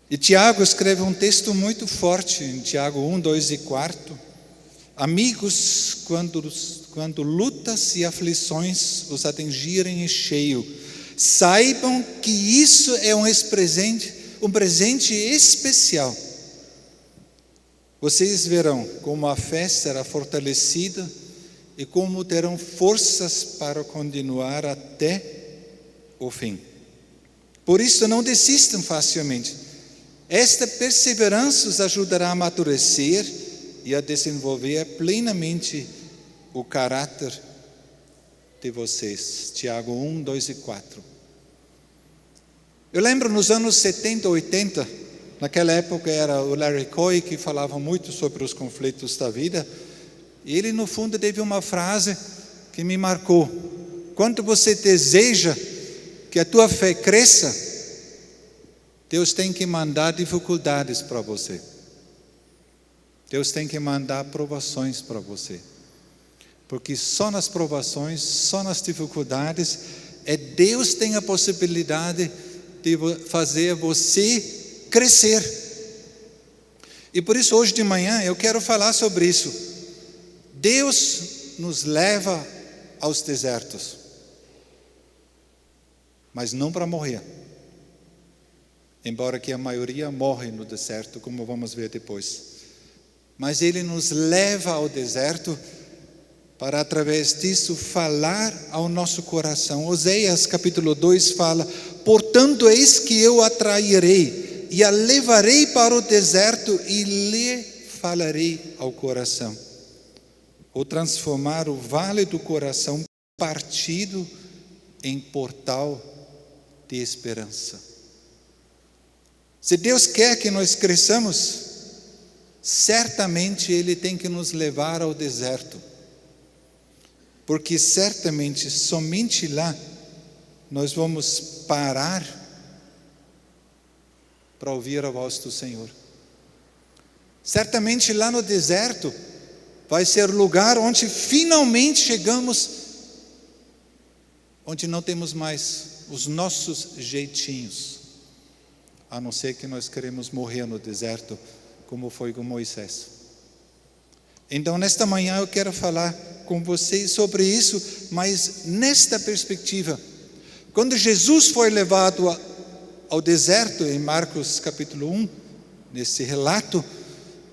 Speaker 7: E Tiago escreve um texto muito forte, em Tiago 1, 2 e 4. Amigos, quando lutas e aflições os atingirem em cheio, saibam que isso é um presente especial. Vocês verão como a fé será fortalecida e como terão forças para continuar até o fim. Por isso, não desistam facilmente. Esta perseverança os ajudará a amadurecer e a desenvolver plenamente o caráter de vocês. Tiago 1, 2 e 4. Eu lembro nos anos 70, 80, naquela época era o Larry Coy que falava muito sobre os conflitos da vida. E ele, no fundo, teve uma frase que me marcou. Quando você deseja que a tua fé cresça, Deus tem que mandar dificuldades para você. Deus tem que mandar provações para você. Porque só nas provações, só nas dificuldades, Deus tem a possibilidade de fazer você crescer. E por isso hoje de manhã eu quero falar sobre isso. Deus nos leva aos desertos, mas não para morrer. Embora que a maioria morre no deserto, como vamos ver depois. Mas Ele nos leva ao deserto para, através disso, falar ao nosso coração. Oséias capítulo 2 fala: portanto, eis que eu a trairei e a levarei para o deserto e lhe falarei ao coração. Ou transformar o vale do coração partido em portal de esperança. Se Deus quer que nós cresçamos, certamente Ele tem que nos levar ao deserto. Porque certamente, somente lá, nós vamos parar para ouvir a voz do Senhor. Certamente lá no deserto, vai ser o lugar onde finalmente chegamos, onde não temos mais os nossos jeitinhos, a não ser que nós queremos morrer no deserto, como foi com Moisés. Então, nesta manhã eu quero falar com vocês sobre isso, mas nesta perspectiva. Quando Jesus foi levado ao deserto, em Marcos capítulo 1, nesse relato,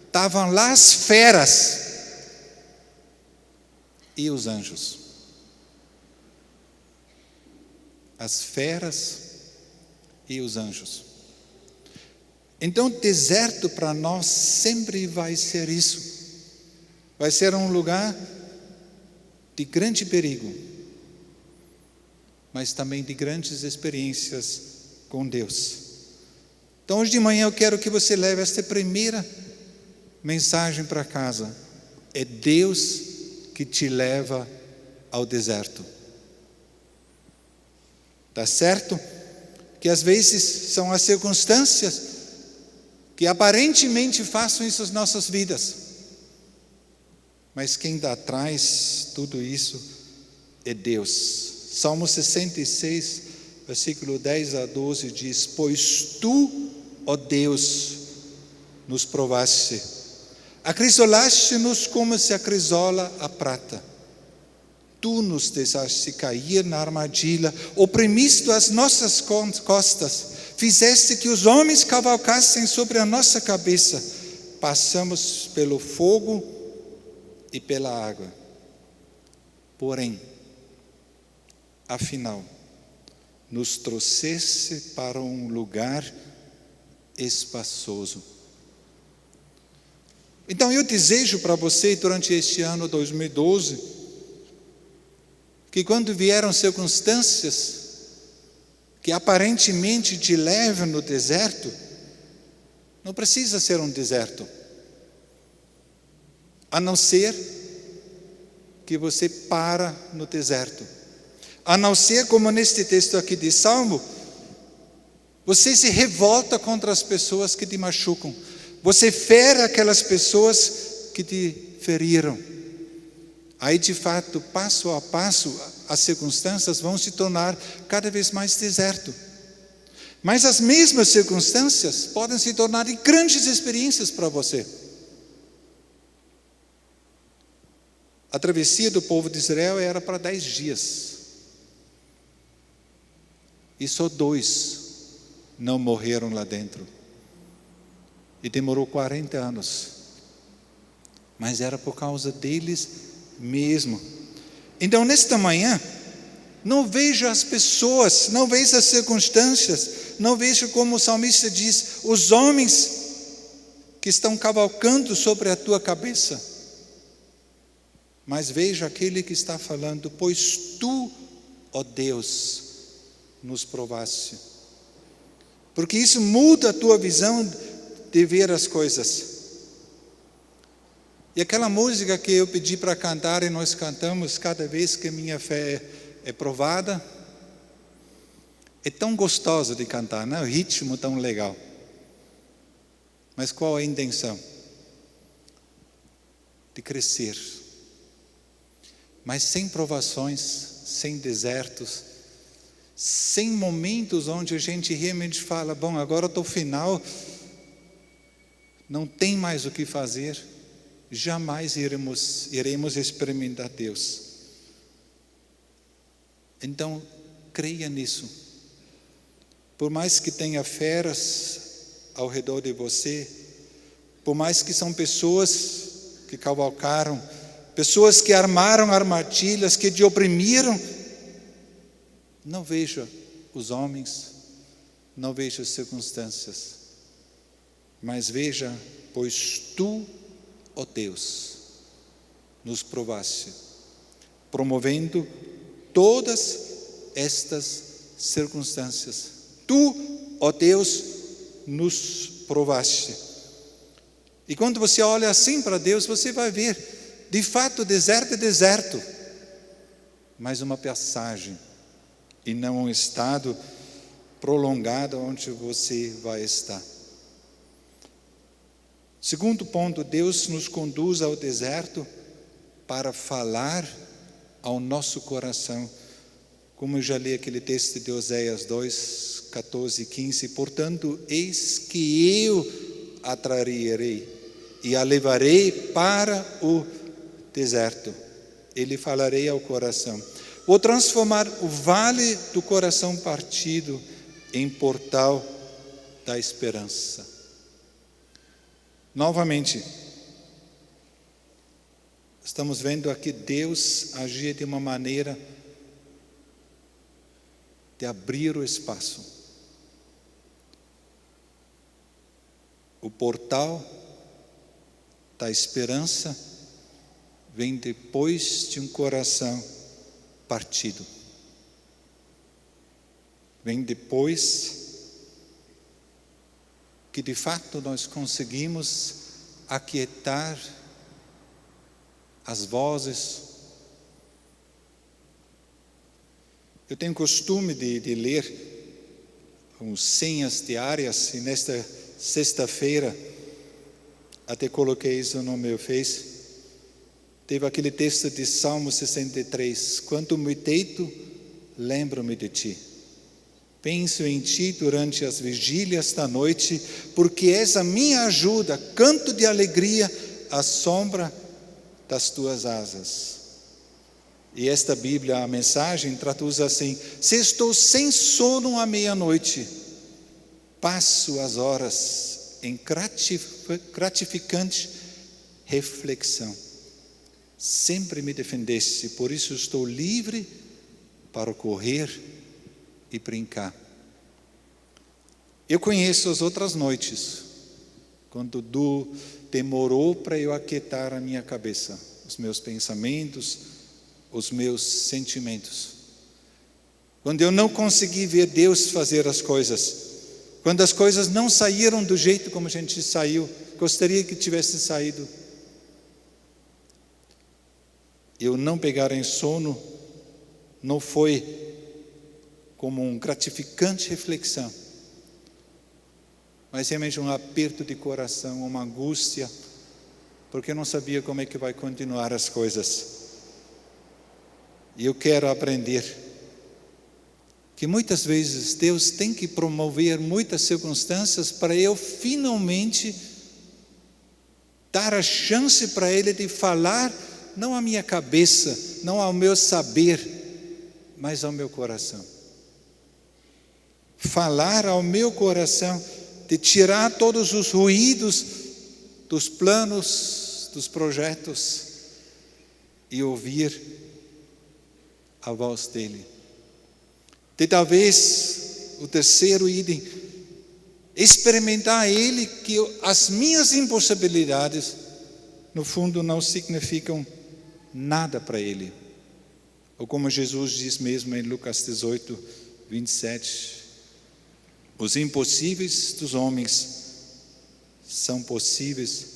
Speaker 7: estavam lá as feras e os anjos. As feras e os anjos. Então, deserto para nós sempre vai ser isso. Vai ser um lugar de grande perigo, mas também de grandes experiências com Deus. Então, hoje de manhã eu quero que você leve esta primeira mensagem para casa. É Deus que te leva ao deserto. Tá certo? Que às vezes são as circunstâncias que aparentemente façam isso nas nossas vidas. Mas quem dá atrás tudo isso é Deus. Salmo 66, versículo 10 a 12 diz: Pois tu, ó Deus, nos provaste, acrisolaste-nos como se acrisola a prata. Tu nos deixaste cair na armadilha, oprimiste as nossas costas, fizeste que os homens cavalcassem sobre a nossa cabeça. Passamos pelo fogo e pela água. Porém, afinal, nos trouxeste para um lugar espaçoso. Então eu desejo para você, durante este ano 2012, que quando vieram circunstâncias que aparentemente te levam no deserto, não precisa ser um deserto, a não ser que você para no deserto, a não ser, como neste texto aqui de Salmo, você se revolta contra as pessoas que te machucam, você fere aquelas pessoas que te feriram. Aí, de fato, passo a passo, as circunstâncias vão se tornar cada vez mais deserto. Mas as mesmas circunstâncias podem se tornar de grandes experiências para você. A travessia do povo de Israel era para 10 dias. E só 2 não morreram lá dentro. E demorou 40 anos. Mas era por causa deles mesmo. Então, nesta manhã, não veja as pessoas, não veja as circunstâncias, não veja, como o salmista diz, os homens que estão cavalcando sobre a tua cabeça, mas veja aquele que está falando: pois tu, ó Deus, nos provaste. Porque isso muda a tua visão de ver as coisas. E aquela música que eu pedi para cantar e nós cantamos cada vez que minha fé é provada, é tão gostosa de cantar, né? O ritmo tão legal. Mas qual a intenção? De crescer. Mas sem provações, sem desertos, sem momentos onde a gente realmente fala: bom, agora estou final, não tem mais o que fazer. Jamais iremos experimentar Deus. Então, creia nisso. Por mais que tenha feras ao redor de você, por mais que são pessoas que cavalcaram, pessoas que armaram armadilhas, que te oprimiram, não veja os homens, não veja as circunstâncias, mas veja: pois tu, ó Deus, nos provaste, promovendo todas estas circunstâncias. Tu, ó Deus, nos provaste. E quando você olha assim para Deus, você vai ver, de fato, deserto é deserto, mas uma passagem, e não um estado prolongado onde você vai estar. Segundo ponto, Deus nos conduz ao deserto para falar ao nosso coração. Como eu já li aquele texto de Oséias 2, 14, 15. Portanto, eis que eu a trarei e a levarei para o deserto. Ele falarei ao coração. Vou transformar o vale do coração partido em portal da esperança. Novamente, estamos vendo aqui Deus agir de uma maneira de abrir o espaço. O portal da esperança vem depois de um coração partido. Vem depois que de fato nós conseguimos aquietar as vozes. Eu tenho costume de ler uns senhas diárias, e nesta sexta-feira até coloquei isso no meu Face. Teve aquele texto de Salmo 63. Quando me deito, lembro-me de ti. Penso em ti durante as vigílias da noite, porque és a minha ajuda, canto de alegria à sombra das tuas asas. E esta Bíblia, a mensagem, traduz assim: se estou sem sono à meia-noite, passo as horas em gratificante reflexão. Sempre me defendeste, por isso estou livre para correr e brincar. Eu conheço as outras noites, quando demorou para eu aquietar a minha cabeça, os meus pensamentos, os meus sentimentos. Quando eu não consegui ver Deus fazer as coisas, quando as coisas não saíram do jeito como a gente saiu, gostaria que tivesse saído. Eu não pegar em sono não foi como uma gratificante reflexão, mas realmente um aperto de coração, uma angústia, porque eu não sabia como é que vai continuar as coisas. E eu quero aprender que muitas vezes Deus tem que promover muitas circunstâncias para eu finalmente dar a chance para Ele de falar, não à minha cabeça, não ao meu saber, mas ao meu coração. Falar ao meu coração, de tirar todos os ruídos dos planos, dos projetos e ouvir a voz dele. De talvez o terceiro item, experimentar ele, que as minhas impossibilidades no fundo não significam nada para ele. Ou como Jesus diz mesmo em Lucas 18, 27, os impossíveis dos homens são possíveis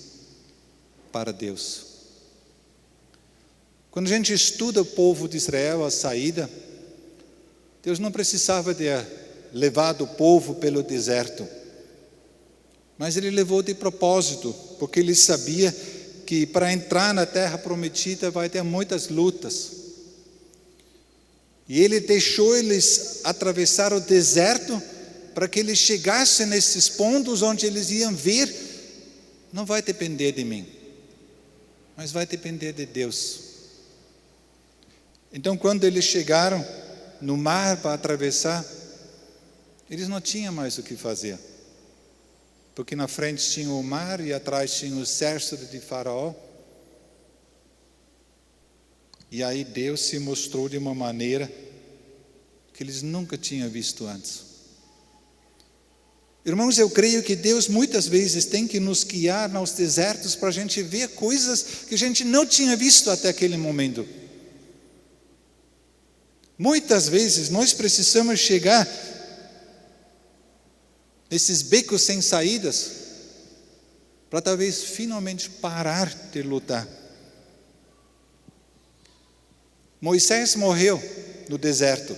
Speaker 7: para Deus. Quando a gente estuda o povo de Israel, a saída, Deus não precisava de levar o povo pelo deserto, mas Ele levou de propósito, porque Ele sabia que para entrar na terra prometida vai ter muitas lutas. E Ele deixou eles atravessar o deserto para que eles chegassem nesses pontos onde eles iam ver, não vai depender de mim, mas vai depender de Deus. Então, quando eles chegaram no mar para atravessar, eles não tinham mais o que fazer, porque na frente tinha o mar e atrás tinha o exército de Faraó. E aí Deus se mostrou de uma maneira que eles nunca tinham visto antes. Irmãos, eu creio que Deus muitas vezes tem que nos guiar nos desertos para a gente ver coisas que a gente não tinha visto até aquele momento. Muitas vezes nós precisamos chegar nesses becos sem saídas para talvez finalmente parar de lutar. Moisés morreu no deserto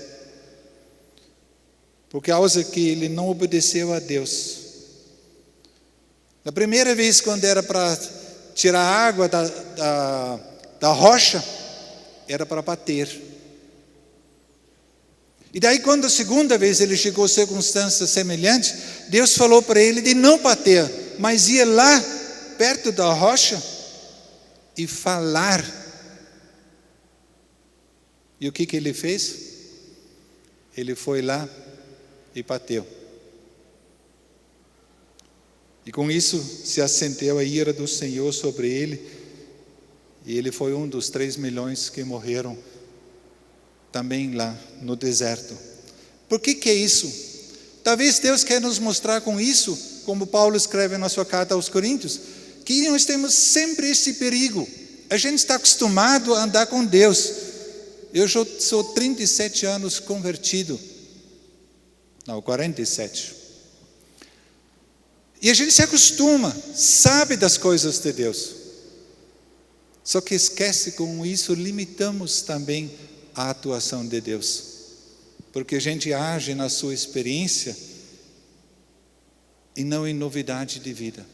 Speaker 7: por causa que ele não obedeceu a Deus. Na primeira vez, quando era para tirar a água da rocha, era para bater. E daí, quando a segunda vez ele chegou a circunstâncias semelhantes, Deus falou para ele de não bater, mas ir lá, perto da rocha, e falar. E o que ele fez? Ele foi lá e bateu. E com isso se acendeu a ira do Senhor sobre ele, e ele foi um dos 3 milhões que morreram também lá no deserto. Por que é isso? Talvez Deus quer nos mostrar com isso, como Paulo escreve na sua carta aos Coríntios, que nós temos sempre esse perigo. A gente está acostumado a andar com Deus. Eu já sou 37 anos convertido. Não, 47. E a gente se acostuma, sabe das coisas de Deus. Só que esquece, com isso limitamos também a atuação de Deus. Porque a gente age na sua experiência e não em novidade de vida.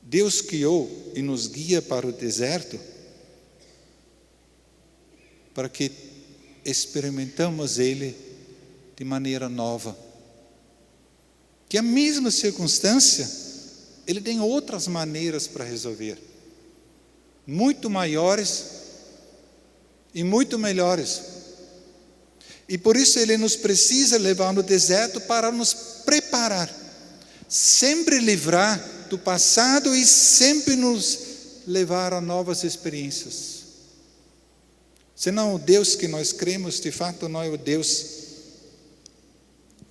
Speaker 7: Deus criou e nos guia para o deserto para que experimentamos Ele de maneira nova. Que a mesma circunstância, Ele tem outras maneiras para resolver, muito maiores e muito melhores. E por isso Ele nos precisa levar no deserto para nos preparar, sempre livrar do passado e sempre nos levar a novas experiências. Senão o Deus que nós cremos, de fato, não é o Deus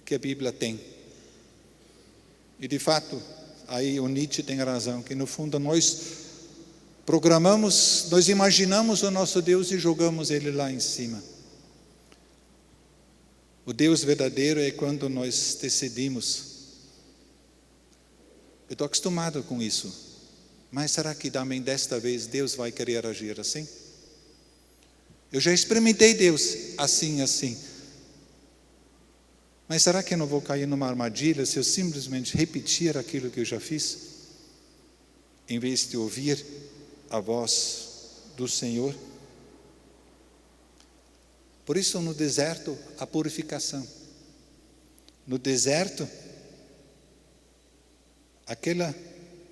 Speaker 7: que a Bíblia tem. E de fato, aí o Nietzsche tem razão, que no fundo nós programamos, nós imaginamos o nosso Deus e jogamos Ele lá em cima. O Deus verdadeiro é quando nós decidimos. Eu estou acostumado com isso, mas será que também desta vez Deus vai querer agir assim? Eu já experimentei Deus assim, assim. Mas será que eu não vou cair numa armadilha se eu simplesmente repetir aquilo que eu já fiz? Em vez de ouvir a voz do Senhor? Por isso, no deserto, a purificação. No deserto, aquela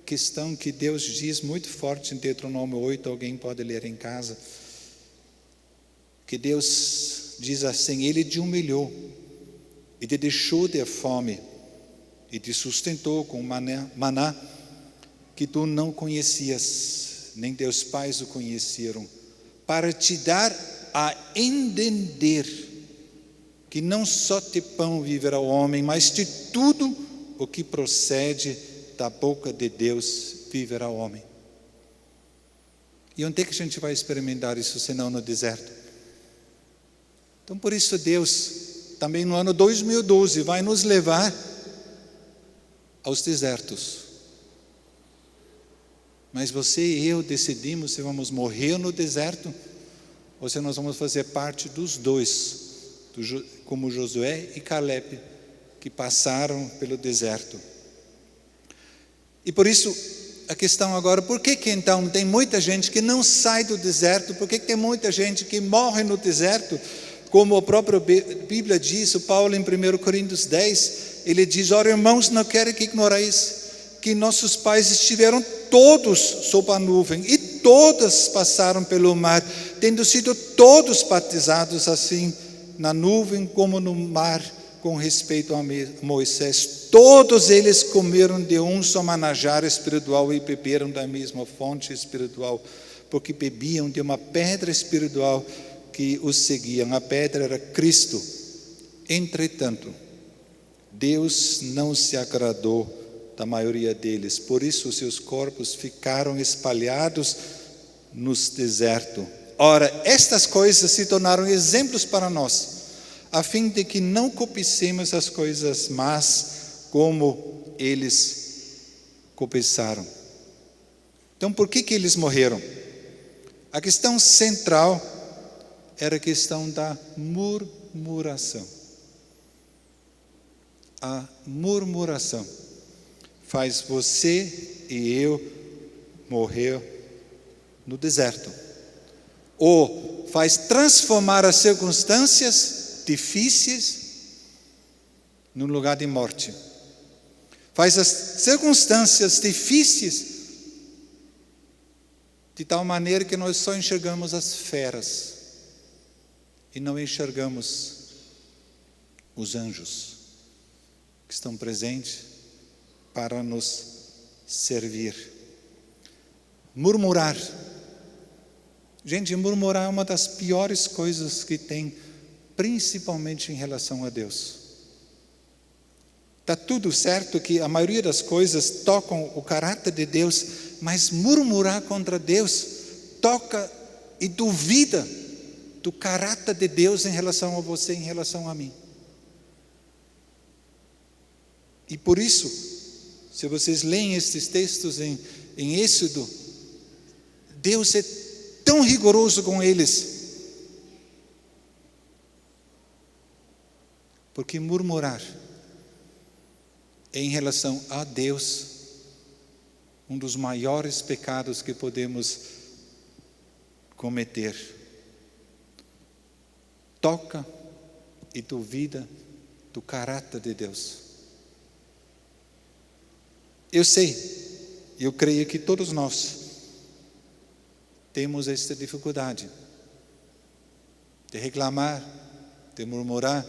Speaker 7: questão que Deus diz muito forte em Deuteronômio 8, alguém pode ler em casa, que Deus diz assim: Ele te humilhou, e te deixou ter fome, e te sustentou com maná que tu não conhecias, nem teus pais o conheceram, para te dar a entender que não só de pão viverá o homem, mas de tudo o que procede da boca de Deus viverá o homem. E onde é que a gente vai experimentar isso, senão no deserto? Então, por isso Deus, também no ano 2012, vai nos levar aos desertos. Mas você e eu decidimos se vamos morrer no deserto ou se nós vamos fazer parte dos dois, como Josué e Caleb, que passaram pelo deserto. E por isso, a questão agora, por que então tem muita gente que não sai do deserto? Por que tem muita gente que morre no deserto? Como a própria Bíblia diz, o Paulo em 1 Coríntios 10, ele diz: ora, irmãos, não quero que ignoreis que nossos pais estiveram todos sob a nuvem e todas passaram pelo mar, tendo sido todos batizados assim na nuvem como no mar, com respeito a Moisés. Todos eles comeram de um só manajar espiritual e beberam da mesma fonte espiritual, porque bebiam de uma pedra espiritual que os seguiam. A pedra era Cristo. Entretanto, Deus não se agradou da maioria deles, por isso seus corpos ficaram espalhados nos desertos. Ora, estas coisas se tornaram exemplos para nós, a fim de que não copicemos as coisas más como eles cobiçaram. Então, por que eles morreram? A questão central era a questão da murmuração. A murmuração faz você e eu morrer no deserto, ou faz transformar as circunstâncias difíceis no lugar de morte. Faz as circunstâncias difíceis de tal maneira que nós só enxergamos as feras e não enxergamos os anjos que estão presentes para nos servir. Murmurar. Gente, murmurar é uma das piores coisas que tem, principalmente em relação a Deus. Está tudo certo que a maioria das coisas tocam o caráter de Deus, mas murmurar contra Deus toca e duvida do caráter de Deus em relação a você, em relação a mim. E por isso, se vocês leem estes textos em Êxodo, Deus é tão rigoroso com eles. Porque murmurar é, em relação a Deus, um dos maiores pecados que podemos cometer. Toca e duvida do caráter de Deus. Eu sei, eu creio que todos nós temos esta dificuldade de reclamar, de murmurar,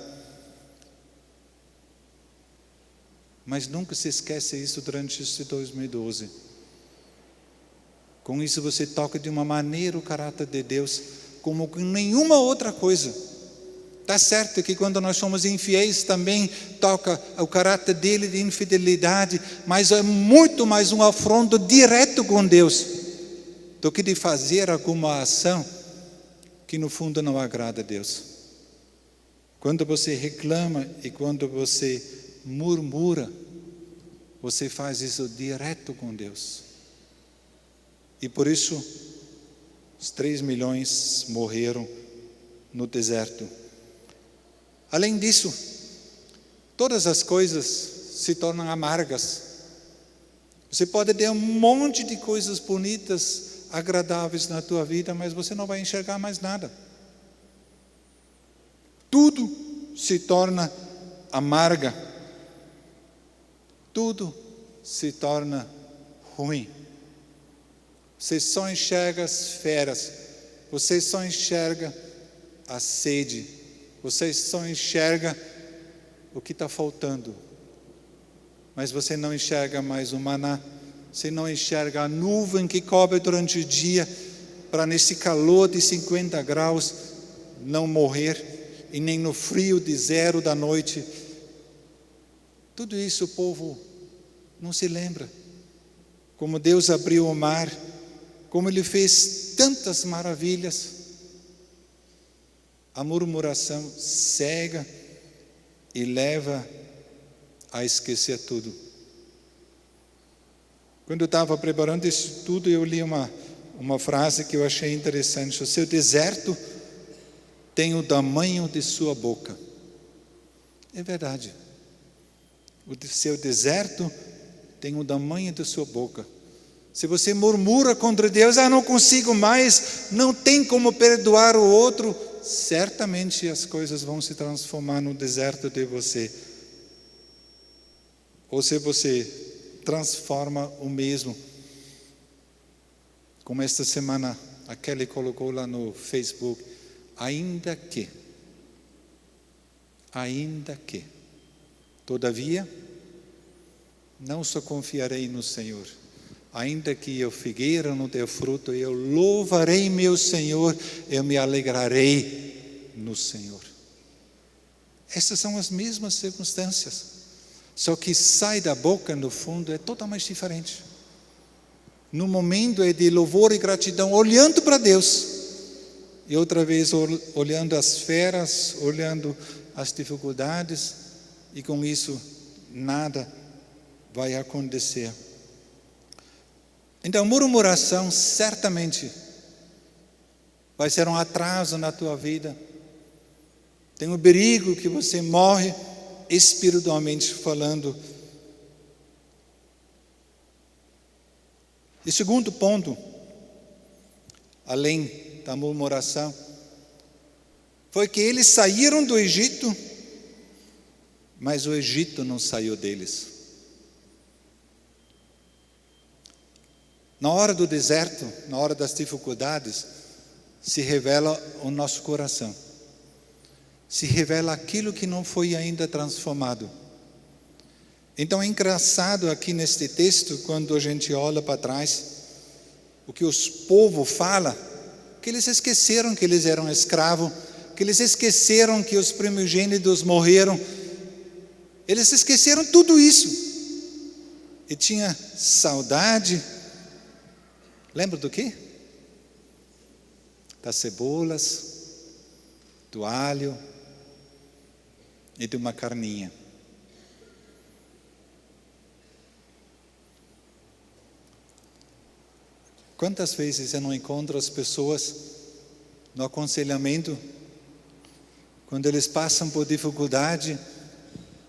Speaker 7: mas nunca se esqueça isso durante este 2012. Com isso você toca de uma maneira o caráter de Deus, como com nenhuma outra coisa. Está certo que quando nós somos infiéis também toca o caráter dele de infidelidade, mas é muito mais um afronto direto com Deus do que de fazer alguma ação que no fundo não agrada a Deus. Quando você reclama e quando você murmura, você faz isso direto com Deus. E por isso, os 3 milhões morreram no deserto. Além disso, todas as coisas se tornam amargas. Você pode ter um monte de coisas bonitas, agradáveis na tua vida, mas você não vai enxergar mais nada. Tudo se torna amarga. Tudo se torna ruim. Você só enxerga as feras. Você só enxerga a sede. Você só enxerga o que está faltando. Mas você não enxerga mais o maná. Você não enxerga a nuvem que cobre durante o dia, para nesse calor de 50 graus não morrer, e nem no frio de 0 da noite. Tudo isso o povo não se lembra. Como Deus abriu o mar, como Ele fez tantas maravilhas. A murmuração cega e leva a esquecer tudo. Quando eu estava preparando isso tudo, eu li uma frase que eu achei interessante. O seu deserto tem o tamanho de sua boca. É verdade. O seu deserto tem o tamanho de sua boca. Se você murmura contra Deus, não consigo mais, não tem como perdoar o outro, certamente as coisas vão se transformar no deserto de você. Ou se você transforma o mesmo, como esta semana a Kelly colocou lá no Facebook, ainda que, todavia, não só confiarei no Senhor, ainda que eu figueira não dê fruto, eu louvarei meu Senhor, eu me alegrarei no Senhor. Essas são as mesmas circunstâncias, só que sai da boca, no fundo, é totalmente diferente. No momento é de louvor e gratidão, olhando para Deus, e outra vez olhando as feras, olhando as dificuldades, e com isso nada vai acontecer. Então, murmuração certamente vai ser um atraso na tua vida. Tem o perigo que você morre espiritualmente falando. E segundo ponto, além da murmuração, foi que eles saíram do Egito, mas o Egito não saiu deles. Na hora do deserto, na hora das dificuldades, se revela o nosso coração. Se revela aquilo que não foi ainda transformado. Então é engraçado aqui neste texto, quando a gente olha para trás, o que os povos falam, que eles esqueceram que eles eram escravos, que eles esqueceram que os primogênitos morreram, eles esqueceram tudo isso. E tinha saudade, lembra do quê? Das cebolas, do alho e de uma carninha. Quantas vezes eu não encontro as pessoas no aconselhamento, quando eles passam por dificuldade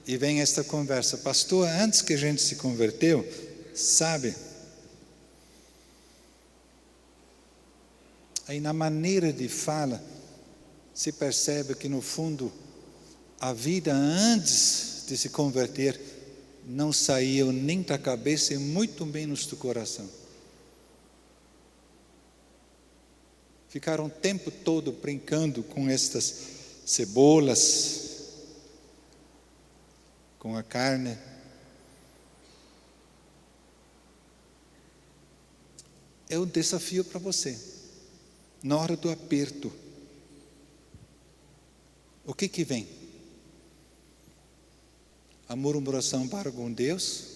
Speaker 7: e vem esta conversa: pastor, antes que a gente se converteu, sabe? Aí na maneira de fala, se percebe que no fundo, a vida antes de se converter, não saiu nem da cabeça e muito menos do coração. Ficaram o tempo todo brincando com estas cebolas, com a carne. É um desafio para você. Na hora do aperto, o que vem? A murmuração para com Deus?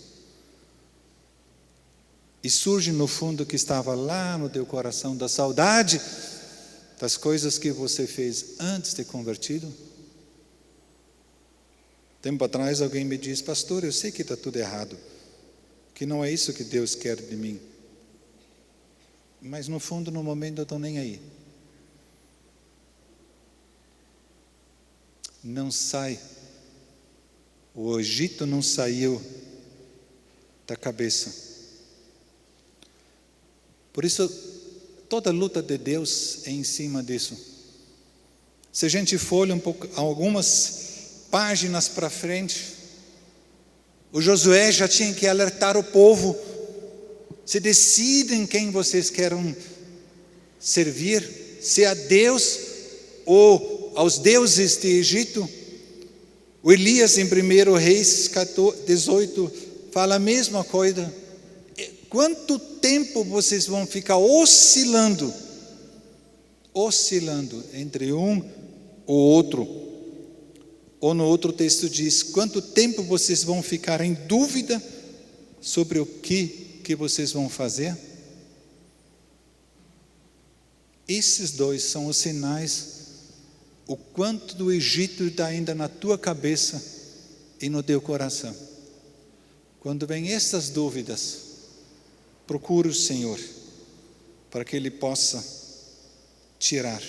Speaker 7: E surge no fundo que estava lá no teu coração da saudade das coisas que você fez antes de convertido? Tempo atrás alguém me disse: pastor, eu sei que está tudo errado, que não é isso que Deus quer de mim. Mas no fundo, no momento, eu estou nem aí. Não sai. O Egito não saiu da cabeça. Por isso, toda a luta de Deus é em cima disso. Se a gente for um pouco, algumas páginas para frente, o Josué já tinha que alertar o povo: se decidem quem vocês querem servir, se a Deus ou aos deuses de Egito. O Elias, em 1 Reis 18, fala a mesma coisa. Quanto tempo vocês vão ficar oscilando entre um ou outro? Ou no outro texto diz: quanto tempo vocês vão ficar em dúvida sobre o que vocês vão fazer? Esses dois são os sinais, o quanto do Egito está ainda na tua cabeça e no teu coração. Quando vem essas dúvidas, procure o Senhor, para que Ele possa tirar.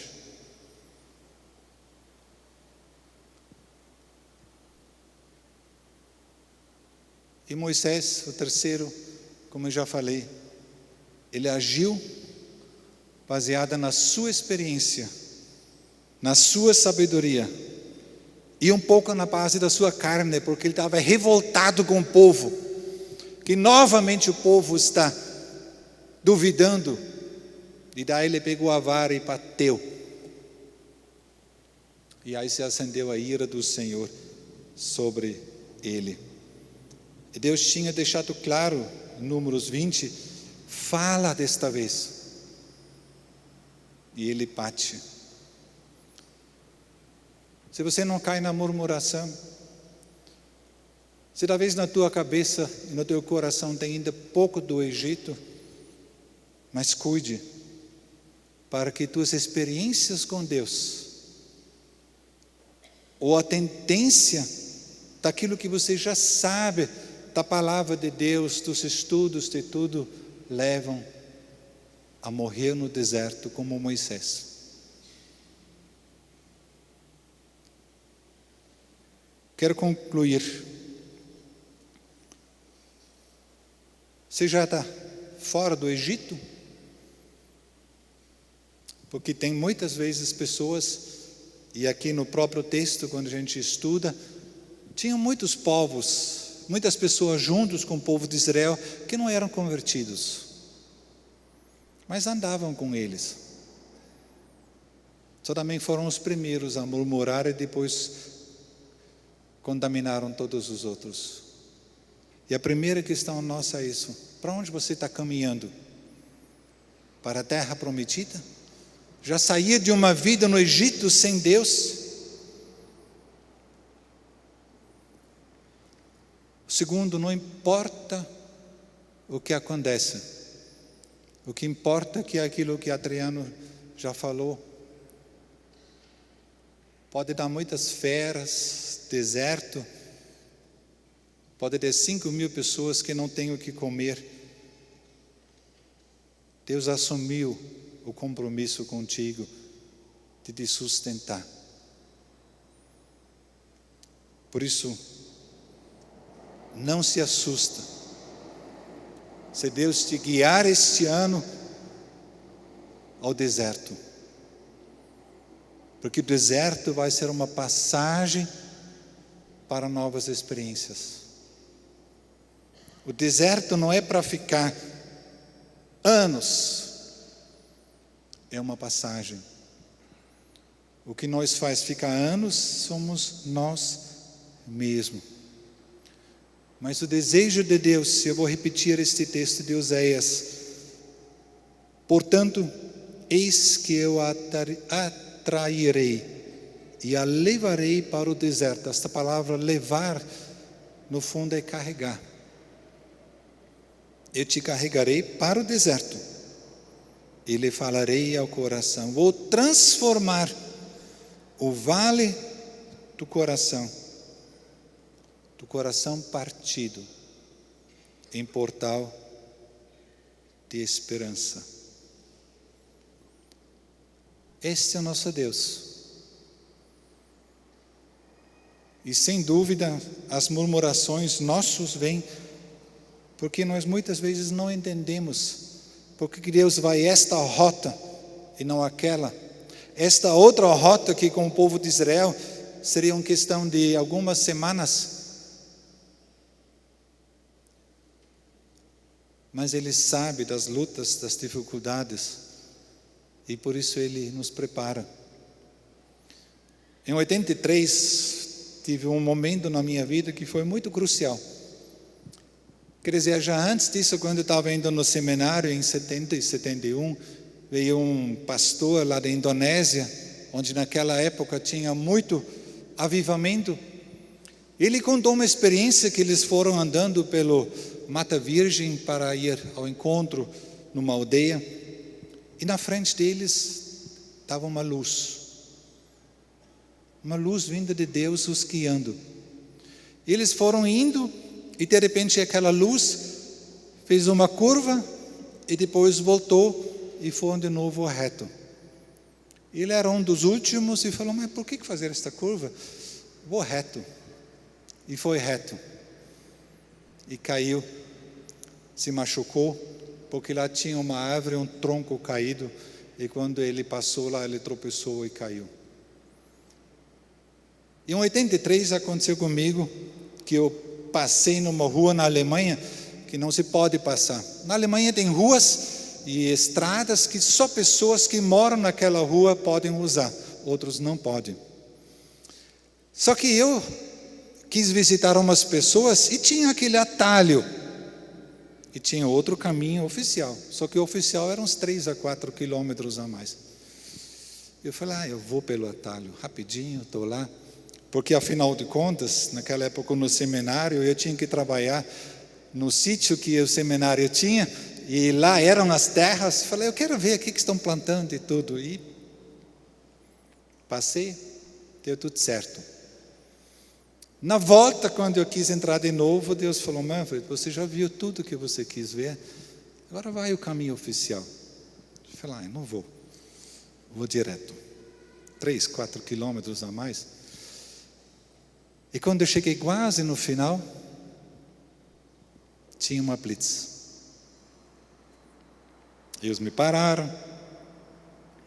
Speaker 7: E Moisés, o terceiro, como eu já falei, ele agiu baseada na sua experiência, na sua sabedoria, e um pouco na base da sua carne, porque ele estava revoltado com o povo, que novamente o povo está duvidando, e daí ele pegou a vara e bateu, e aí se acendeu a ira do Senhor sobre ele. E Deus tinha deixado claro, em Números 20, fala desta vez, e ele bate. Se você não cai na murmuração, se talvez na tua cabeça e no teu coração tem ainda pouco do Egito, mas cuide, para que tuas experiências com Deus, ou a tendência daquilo que você já sabe, da palavra de Deus, dos estudos, de tudo, levam a morrer no deserto como Moisés. Quero concluir. Você já está fora do Egito? Porque tem muitas vezes pessoas E aqui no próprio texto, quando a gente estuda, tinham muitos povos, muitas pessoas juntos com o povo de Israel que não eram convertidos, mas andavam com eles. Só também foram os primeiros a murmurar e depois contaminaram todos os outros. E a primeira questão nossa é isso: para onde você está caminhando? Para a terra prometida? Já saía de uma vida no Egito sem Deus? Segundo, não importa o que acontece. O que importa é que aquilo que Adriano já falou. Pode dar muitas feras, deserto. Pode ter 5.000 pessoas que não têm o que comer. Deus assumiu o compromisso contigo de te sustentar. Por isso, não se assusta se Deus te guiar este ano ao deserto, porque o deserto vai ser uma passagem para novas experiências. O deserto não é para ficar anos, é uma passagem. O que nos faz ficar anos somos nós mesmos. Mas o desejo de Deus, eu vou repetir este texto de Oséias: portanto, eis que eu a atrairei e a levarei para o deserto. Esta palavra levar, no fundo, é carregar. Eu te carregarei para o deserto e lhe falarei ao coração. Vou transformar o vale do coração partido, em portal de esperança. Este é o nosso Deus. E sem dúvida, as murmurações nossas vêm porque nós muitas vezes não entendemos porque que Deus vai esta rota e não aquela. Esta outra rota que com o povo de Israel seria uma questão de algumas semanas. Mas Ele sabe das lutas, das dificuldades, e por isso Ele nos prepara. Em 83, tive um momento na minha vida que foi muito crucial. Quer dizer, já antes disso, quando eu estava indo no seminário, em 70 e 71, veio um pastor lá da Indonésia, onde naquela época tinha muito avivamento. Ele contou uma experiência que eles foram andando pelo Mata Virgem para ir ao encontro numa aldeia, e na frente deles estava uma luz vinda de Deus os guiando. Eles foram indo e de repente aquela luz fez uma curva e depois voltou e foi de novo reto. Ele era um dos últimos e falou: mas por que fazer esta curva? Vou reto. E foi reto. E caiu, se machucou, porque lá tinha uma árvore, um tronco caído, e quando ele passou lá, ele tropeçou e caiu. Em 83 aconteceu comigo que eu passei numa rua na Alemanha que não se pode passar. Na Alemanha tem ruas e estradas que só pessoas que moram naquela rua podem usar, outros não podem. Só que eu quis visitar umas pessoas e tinha aquele atalho. E tinha outro caminho oficial. Só que o oficial era uns 3 a 4 quilômetros a mais. Eu falei: eu vou pelo atalho, rapidinho, estou lá. Porque afinal de contas, naquela época no seminário, eu tinha que trabalhar no sítio que o seminário tinha. E lá eram as terras. Falei: eu quero ver o que estão plantando e tudo. E passei, deu tudo certo. Na volta, quando eu quis entrar de novo, Deus falou: Manfred, você já viu tudo que você quis ver, agora vai o caminho oficial. Eu falei: não vou direto, 3, 4 quilômetros a mais. E quando eu cheguei quase no final, tinha uma blitz. Eles me pararam,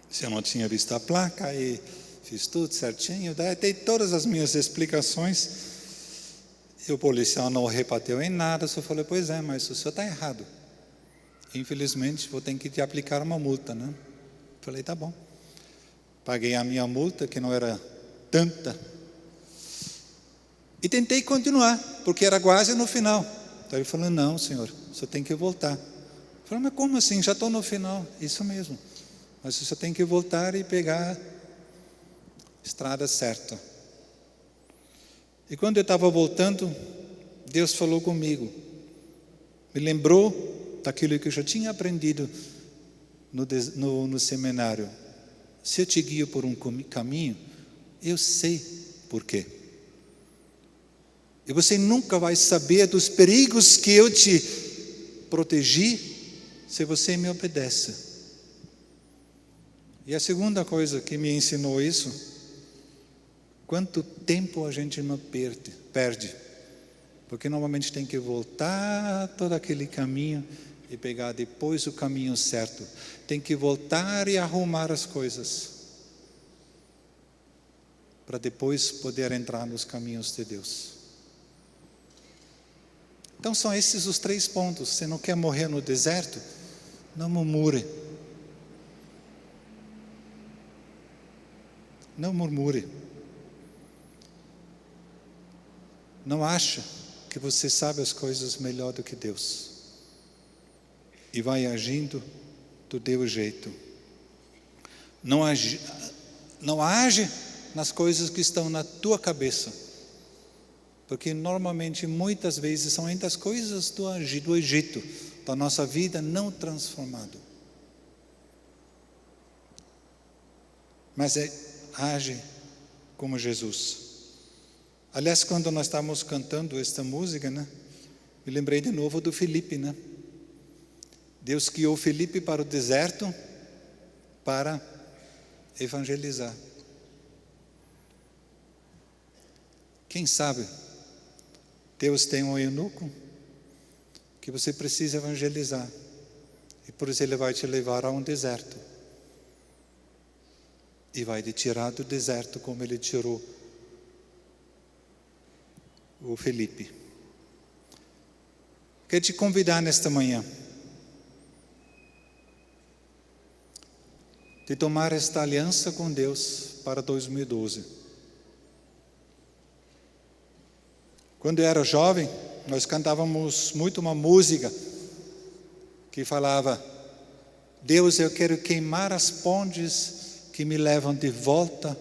Speaker 7: se eu não tinha visto a placa, e fiz tudo certinho, dei todas as minhas explicações. E o policial não rebateu em nada, só falou, pois é, mas o senhor está errado. Infelizmente, vou ter que te aplicar uma multa, né? Falei, tá bom. Paguei a minha multa, que não era tanta. E tentei continuar, porque era quase no final. Então ele falou, não, senhor, você tem que voltar. Eu falei, mas como assim? Já estou no final. Isso mesmo. Mas você tem que voltar e pegar a estrada certa. E quando eu estava voltando, Deus falou comigo. Me lembrou daquilo que eu já tinha aprendido no seminário. Se eu te guio por um caminho, eu sei por quê. E você nunca vai saber dos perigos que eu te protegi se você me obedece. E a segunda coisa que me ensinou isso, quanto tempo a gente não perde. Porque normalmente tem que voltar todo aquele caminho e pegar depois o caminho certo. Tem que voltar e arrumar as coisas para depois poder entrar nos caminhos de Deus. Então são esses os 3 pontos. Você não quer morrer no deserto? Não murmure. Não murmure. Não acha que você sabe as coisas melhor do que Deus. E vai agindo do teu jeito. Não age nas coisas que estão na tua cabeça. Porque normalmente, muitas vezes, são entre as coisas do Egito, da nossa vida não transformada. Mas age como Jesus. Aliás, quando nós estávamos cantando esta música, né, me lembrei de novo do Filipe, né? Deus guiou Filipe para o deserto para evangelizar. Quem sabe Deus tem um eunuco que você precisa evangelizar. E por isso Ele vai te levar a um deserto. E vai te tirar do deserto como Ele tirou o Filipe. Quero te convidar nesta manhã de tomar esta aliança com Deus para 2012. Quando eu era jovem, nós cantávamos muito uma música que falava: Deus, eu quero queimar as pontes que me levam de volta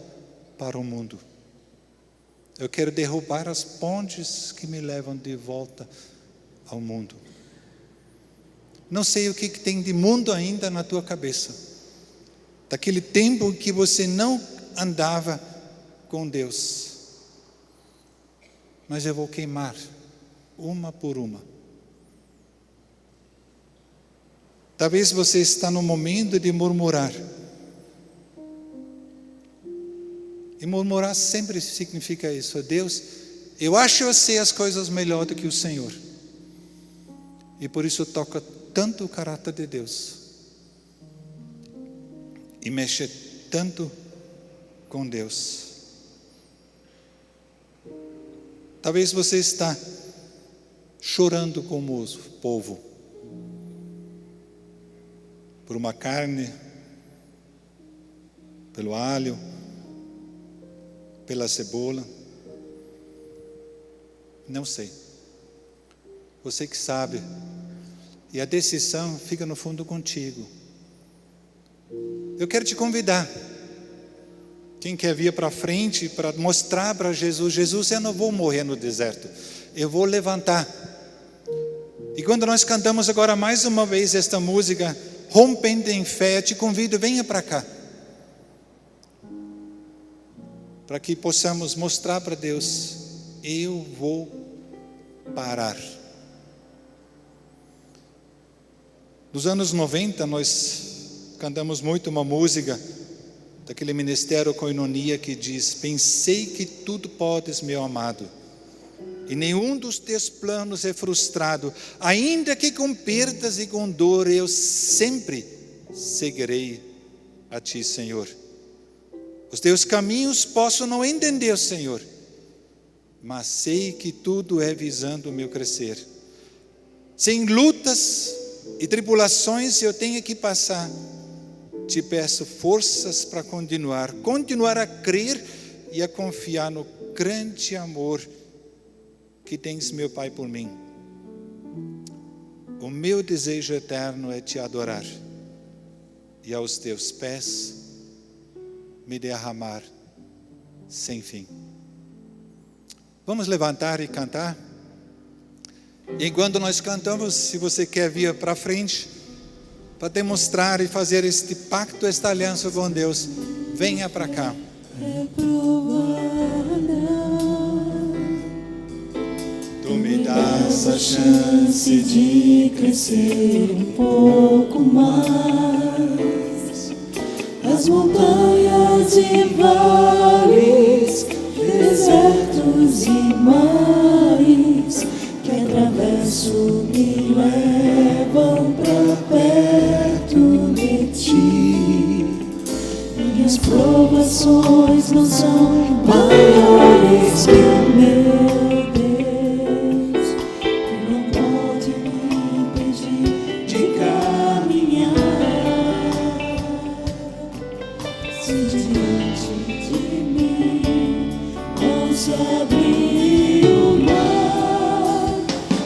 Speaker 7: para o mundo. Eu quero derrubar as pontes que me levam de volta ao mundo. Não sei o que tem de mundo ainda na tua cabeça. Daquele tempo que você não andava com Deus. Mas eu vou queimar uma por uma. Talvez você está no momento de murmurar. E murmurar sempre significa isso. Deus, eu acho que eu sei as coisas melhor do que o Senhor. E por isso toca tanto o caráter de Deus. E mexe tanto com Deus. Talvez você está chorando como o povo. Por uma carne, pelo alho, pela cebola. Não sei. Você que sabe. E a decisão fica no fundo contigo. Eu quero te convidar. Quem quer vir para frente para mostrar para Jesus: Jesus, eu não vou morrer no deserto. Eu vou levantar. E quando nós cantamos agora mais uma vez esta música, Rompendo em Fé, eu te convido, venha para cá. Para que possamos mostrar para Deus: eu vou parar. Nos anos 90 nós cantamos muito uma música daquele ministério Koinonia que diz: pensei que tudo podes, meu amado, e nenhum dos teus planos é frustrado, ainda que com perdas e com dor, eu sempre seguirei a ti, Senhor. Os teus caminhos posso não entender, Senhor, mas sei que tudo é visando o meu crescer. Sem lutas e tribulações eu tenho que passar, te peço forças para continuar a crer e a confiar no grande amor que tens, meu Pai, por mim. O meu desejo eterno é te adorar e aos teus pés me derramar sem fim. Vamos levantar e cantar? E enquanto nós cantamos, se você quer vir para frente, para demonstrar e fazer este pacto, esta aliança com Deus, venha para cá. Tu me dás
Speaker 6: a chance de crescer um pouco mais. As montanhas e vales, desertos e mares que atravesso me levam pra perto de ti. Minhas provações não são maiores que o meu Deus, que não pode me impedir de caminhar. Se diante de mim não se abrir o mar,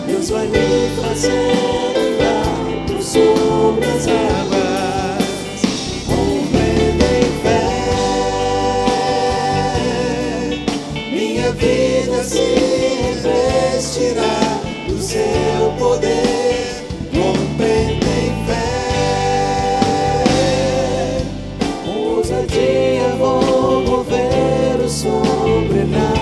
Speaker 6: Deus vai me fazer andar por sobre as águas, rompendo em fé. Minha vida se revestirá do seu poder, rompendo em fé. Com ousadia vou mover o sobrenatural.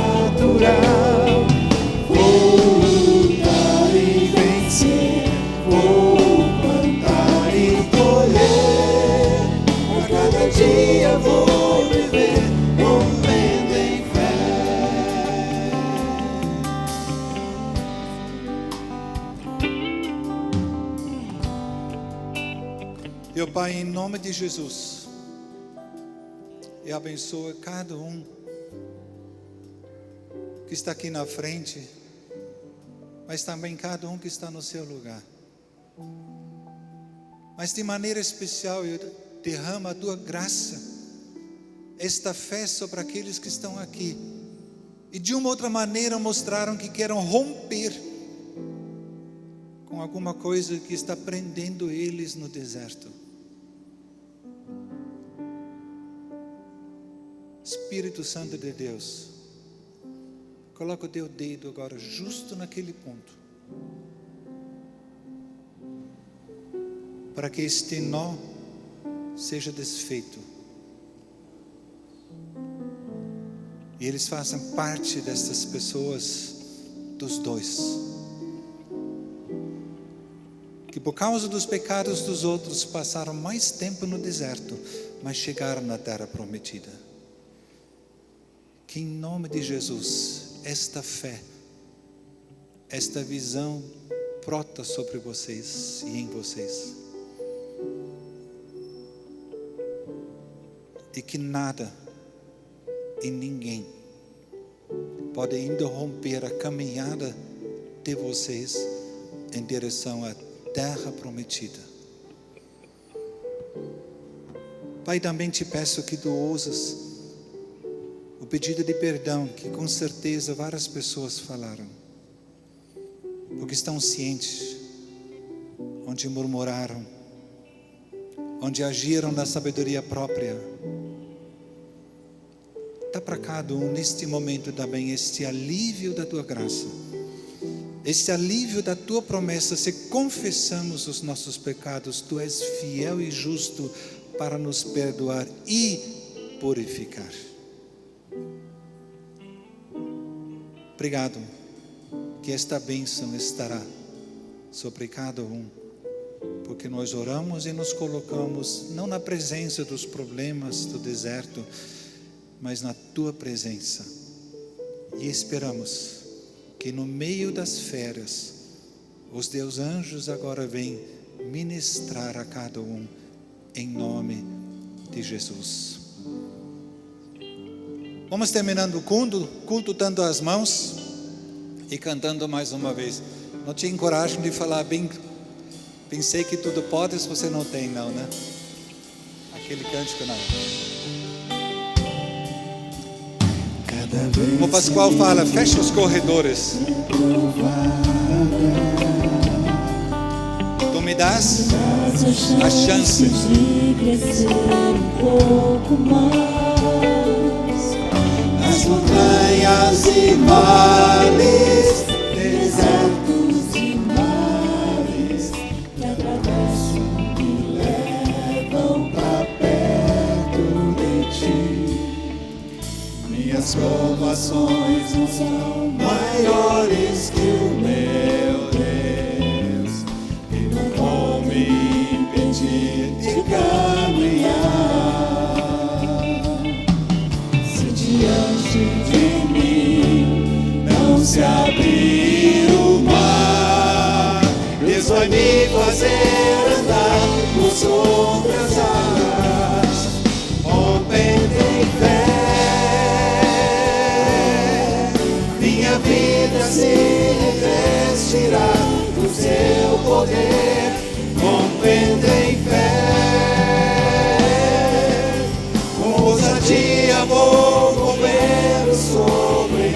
Speaker 6: Dia vou viver rompendo em fé.
Speaker 7: Meu Pai, em nome de Jesus, eu abençoo cada um que está aqui na frente, mas também cada um que está no seu lugar. Mas de maneira especial eu derrama a tua graça, esta fé sobre aqueles que estão aqui e de uma outra maneira mostraram que querem romper com alguma coisa que está prendendo eles no deserto. Espírito Santo de Deus, coloca o teu dedo agora justo naquele ponto, para que este nó seja desfeito e eles façam parte dessas pessoas, dos dois, que por causa dos pecados dos outros passaram mais tempo no deserto, mas chegaram na terra prometida. Que em nome de Jesus esta fé, esta visão brota sobre vocês e em vocês, e que nada e ninguém pode interromper a caminhada de vocês em direção à terra prometida. Pai, também te peço que tu ouças o pedido de perdão que com certeza várias pessoas falaram, porque estão cientes onde murmuraram, onde agiram na sabedoria própria. Dá para cada um neste momento também este alívio da tua graça, este alívio da tua promessa. Se confessamos os nossos pecados, tu és fiel e justo para nos perdoar e purificar. Obrigado que esta bênção estará sobre cada um, porque nós oramos e nos colocamos não na presença dos problemas do deserto, mas na tua presença, e esperamos que no meio das feras os teus anjos agora vêm ministrar a cada um em nome de Jesus. Vamos terminando o culto dando as mãos e cantando mais uma vez. Não tinha coragem de falar bem. Pensei que tudo pode, se você não tem, não, né? Aquele cântico não. O Pascoal fala, fecha os corredores. Tu me das a chance
Speaker 6: de crescer um pouco mais. As montanhas e vales, desertos e mares que atravesso me levam pra perto de ti. Minhas provações não são maiores que o meu Deus, e não vão me impedir de caminhar. Se diante de mim não se abrir o mar, Deus vai me fazer andar por sobre as águas, rompendo em fé. Minha vida se revestirá do seu poder, rompendo em fé. Com ousadia vou mover o sobrenatural.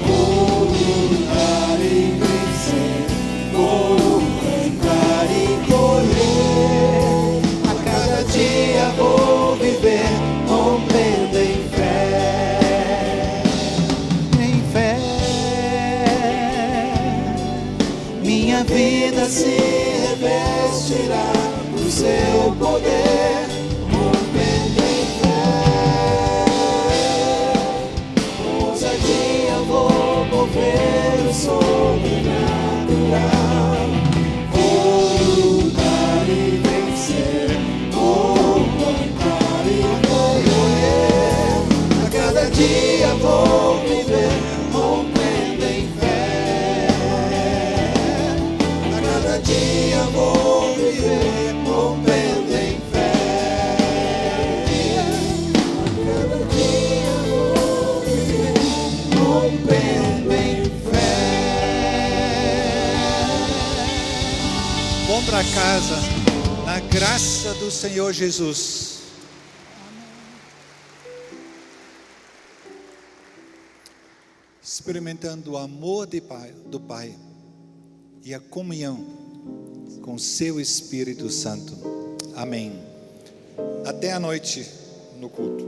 Speaker 6: Vou lutar e vencer, vou cantar e colher. A cada dia vou viver, rompendo em fé. Em fé, minha vida se revestirá do seu poder, rompendo em fé. Com ousadia vou mover o sobrenatural. Vou lutar e vencer, vou cantar e colher. A cada dia vou viver, rompendo em fé. A cada dia vou viver, rompendo em fé. A cada dia vou viver, rompendo em fé.
Speaker 7: Vão para casa, na graça do Senhor Jesus. Experimentando o amor do Pai e a comunhão com seu Espírito Santo. Amém. Até a noite no culto.